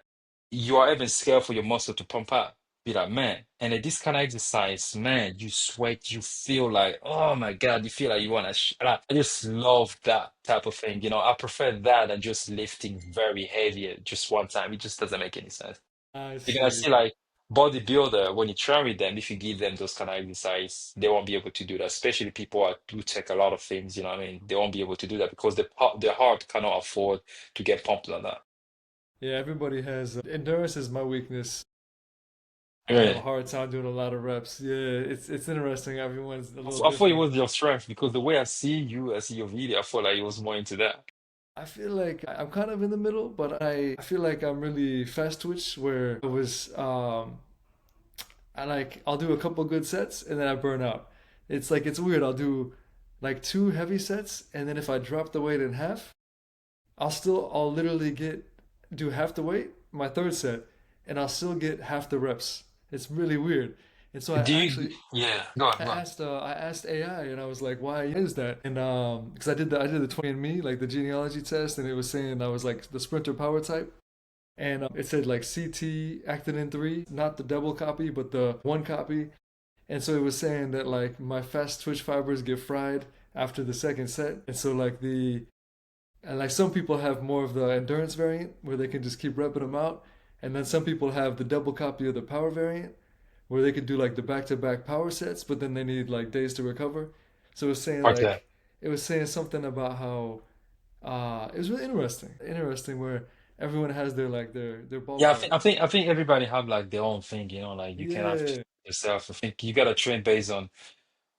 B: you are even scared for your muscle to pump out. Be like, man, and at this kind of exercise, man, you sweat, you feel like, oh my God, you feel like you want to. Like, I just love that type of thing. I prefer that than just lifting very heavy at just one time. It just doesn't make any sense.
A: I
B: You're gonna
A: see.
B: see like bodybuilder when you train with them, if you give them those kind of exercise, they won't be able to do that. Especially people who do take a lot of things, you know what I mean? They won't be able to do that because their heart cannot afford to get pumped like that.
A: Yeah, everybody has endurance is my weakness. I have a
B: Really.
A: hard time doing a lot of reps. Yeah, it's interesting. Everyone's a little
B: I thought it
A: different.
B: was your strength because the way I see you, I see your video, I feel like it was more into that.
A: I feel like I'm kind of in the middle, but I feel like I'm really fast twitch where I like I'll do a couple good sets and then I burn out. It's like it's weird. I'll do like two heavy sets and then if I drop the weight in half, I'll literally do half the weight, my third set, and I'll still get half the reps. It's really weird. And so
B: Yeah, go on, go on.
A: I asked AI and I was like, why is that? And because I did the 20 and me like the genealogy test, and it was saying I was like the sprinter power type. And it said like CT actinin 3, not the double copy, but the one copy. And so it was saying that like my fast twitch fibers get fried after the second set. And so like some people have more of the endurance variant where they can just keep repping them out. And then some people have the double copy of the power variant where they could do like the back to back power sets, but then they need like days to recover. So
B: Okay.
A: it was saying something about how it was really interesting. Interesting where everyone has their
B: Yeah,
A: ballpark.
B: I think everybody have like their own thing, like you cannot fit
A: Yeah.
B: yourself. I think you gotta train based on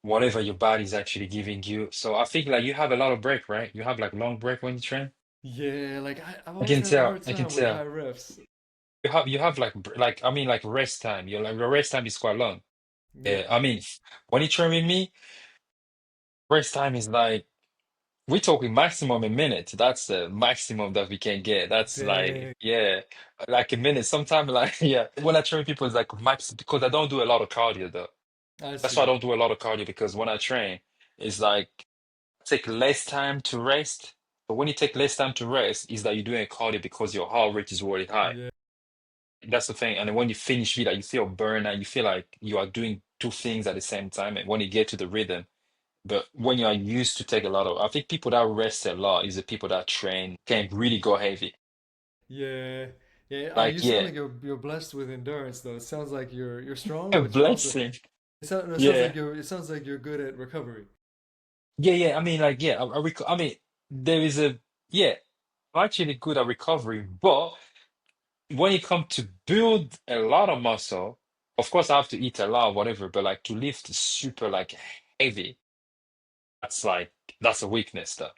B: whatever your body's actually giving you. So I think like you have a lot of break, right? You have like long break when you train.
A: Yeah, like I've
B: I
A: always
B: can
A: had a
B: tell.
A: hard
B: I can
A: time with high
B: tell.
A: refs.
B: You have like I mean like rest time. Your rest time is quite long.
A: Yeah.
B: Yeah, I mean when you train with me, rest time is like we're talking maximum a minute. That's the maximum that we can get. That's like
A: Dang.
B: yeah, like a minute. Sometimes like yeah. When I train people, it's like max because I don't do a lot of cardio though.
A: I
B: That's why I
A: see.
B: don't do a lot of cardio because when I train, it's like take less time to rest. But when you take less time to rest, is that you're doing cardio because your heart rate is already high.
A: Yeah.
B: That's the thing. And then when you finish with that, you feel burned and you feel like you are doing two things at the same time. And when you get to the rhythm, but when you are used to take a lot of, I think people that rest a lot is the people that train can really go heavy.
A: Yeah. Yeah. You
B: Like,
A: sound
B: yeah,
A: like you're blessed with endurance though. It sounds like you're strong,
B: a
A: but you're also
B: blessing.
A: it sounds
B: Yeah.
A: like you're good at recovery.
B: Yeah, yeah. I mean, like, yeah, I mean, there is yeah, I'm actually good at recovery, but when it comes to build a lot of muscle, of course I have to eat a lot, whatever, but like to lift super like heavy, that's like that's a weakness though.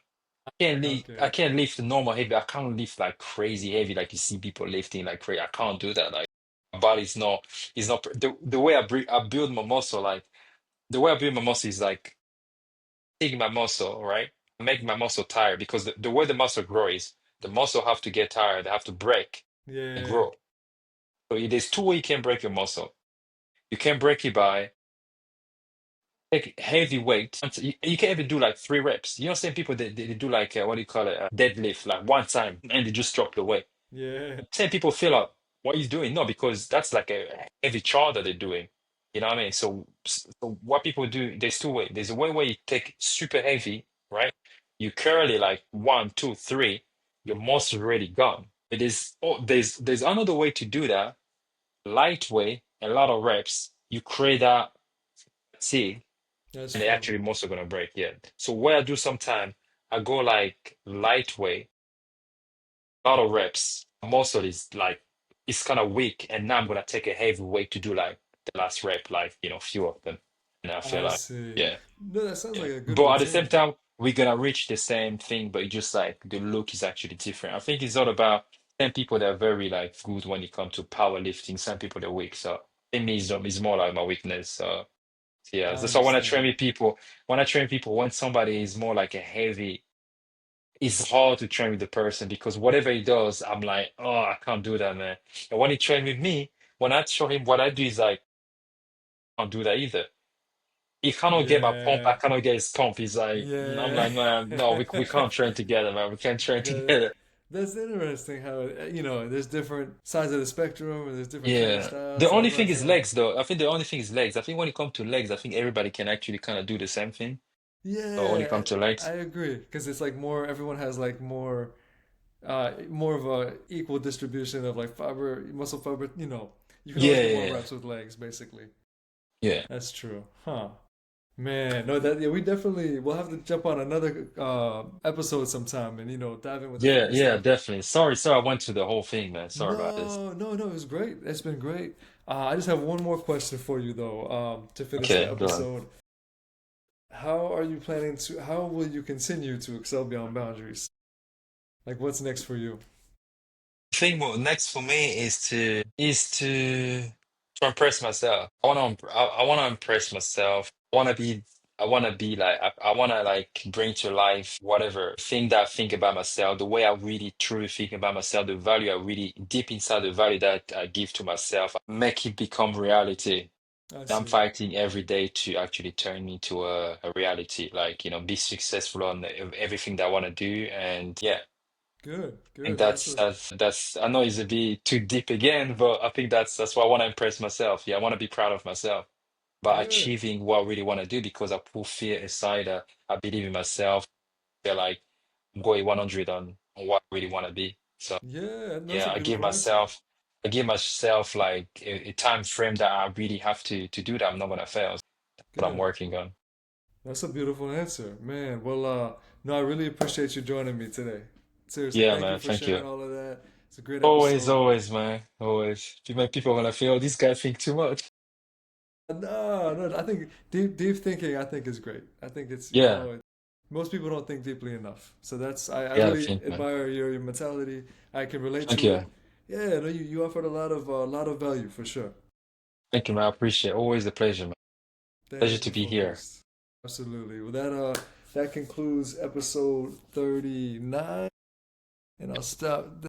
B: I
A: Okay.
B: can't lift normal heavy. I can't lift like crazy heavy like you see people lifting like crazy. I can't do that. Like my body's not is not the way I build my muscle, like the way I build my muscle is like taking my muscle, right? Make my muscle tired because the way the muscle grows, the muscle have to get tired, they have to break and
A: Yeah.
B: grow. So there's two ways you can break your muscle. You can break it by take heavy weight. You can even do like 3 reps. You know, some people they do like what do you call it, deadlift, like one time, and they just drop the weight.
A: Yeah.
B: Some people feel like what he's doing, no, because that's like a heavy chore that they're doing. You know what I mean? So what people do, there's two ways. There's a way where you take super heavy, right? You curl it like one, two, three. Your muscle already gone. There's another way to do that. Light way, a lot of reps. You create that fatigue
A: That's
B: and they
A: true.
B: actually most are gonna break. Yeah. So what I do sometime, I go like lightweight, a lot of reps. Muscle is like it's kind of weak, and now I'm gonna take a heavy weight to do like the last rep, like few of them, and I feel
A: I
B: like
A: see.
B: yeah,
A: No, that sounds
B: yeah.
A: like a good
B: But at the same
A: routine.
B: time, we're gonna reach the same thing, but it's just like the look is actually different. I think it's all about some people that are very like good when it comes to powerlifting. Some people that are weak. So I think me is more like my weakness. So Yeah,
A: I
B: that's why when I train
A: understand.
B: with people, when somebody is more like a heavy, it's hard to train with the person because whatever he does, I'm like, oh, I can't do that, man. And when he train with me, when I show him what I do, is like, I can't do that either. He cannot get my pump, I
A: Yeah,
B: cannot get his pump. He's like, I'm
A: yeah.
B: like, man, no, we can't train together, man. We can't train
A: That,
B: together.
A: that's interesting how there's different sides of the spectrum and there's different training
B: Yeah.
A: styles.
B: The
A: So
B: only
A: that's why
B: thing
A: it's
B: is
A: so
B: legs, though. I think the only thing is legs. I think when it comes to legs, I think everybody can actually kind of do the same thing. So when it
A: yeah,
B: comes to
A: I
B: legs,
A: agree because it's like more everyone has like more of a equal distribution of like muscle fiber. You can always
B: yeah,
A: get more
B: yeah,
A: reps with legs, basically.
B: yeah,
A: That's true, huh? Man, no, that yeah, we definitely we'll have to jump on another episode sometime and dive in with the
B: yeah,
A: fitness
B: yeah,
A: stuff.
B: definitely. Sorry, I went to the whole thing, man. Sorry about this.
A: No, no, no, it was great. It's been great. I just have one more question for you though, to finish the
B: Okay, go on.
A: episode. How will you continue to excel beyond boundaries? Like, what's next for you?
B: I think what next for me is to impress myself. I want to impress myself. I want to be like I want to like bring to life whatever thing that I think about myself, the way I really truly think about myself, the value I really deep inside the value that I give to myself, make it become reality.
A: I
B: I'm
A: see.
B: fighting every day to actually turn into a reality, like, be successful on everything that I want to do. And yeah,
A: Good,
B: I think
A: good.
B: that's I know it's a bit too deep again, but I think that's why I want to impress myself. Yeah, I want to be proud of myself by
A: Good.
B: achieving what I really want to do because I put fear aside. I believe in myself. Feel like I'm going 100 on what I really want to be. So
A: Yeah, that's a
B: yeah,
A: beautiful answer.
B: I give myself like a time frame that I really have to do that. I'm not gonna fail. That's what I'm
A: Good.
B: working on.
A: That's a beautiful answer, man. Well, no, I really appreciate you joining me today. Seriously,
B: Yeah,
A: thank you
B: man.
A: for
B: Thank
A: sharing
B: you.
A: all of that. It's a great
B: Always,
A: episode.
B: always, man. Always. People gonna feel this guy think too much.
A: No, no, I think deep thinking, I think is great. I think it's,
B: Yeah.
A: most people don't think deeply enough. So I
B: Yeah, I
A: really
B: think, man.
A: admire your mentality. I can relate
B: Thank
A: to it.
B: you.
A: Yeah, no, you offered a lot of value for sure.
B: Thank you, man. I appreciate it. Always a pleasure, man. Pleasure
A: Thank
B: to
A: you,
B: be here.
A: Phonchrist. Absolutely. Well, that concludes episode 39, and I'll stop.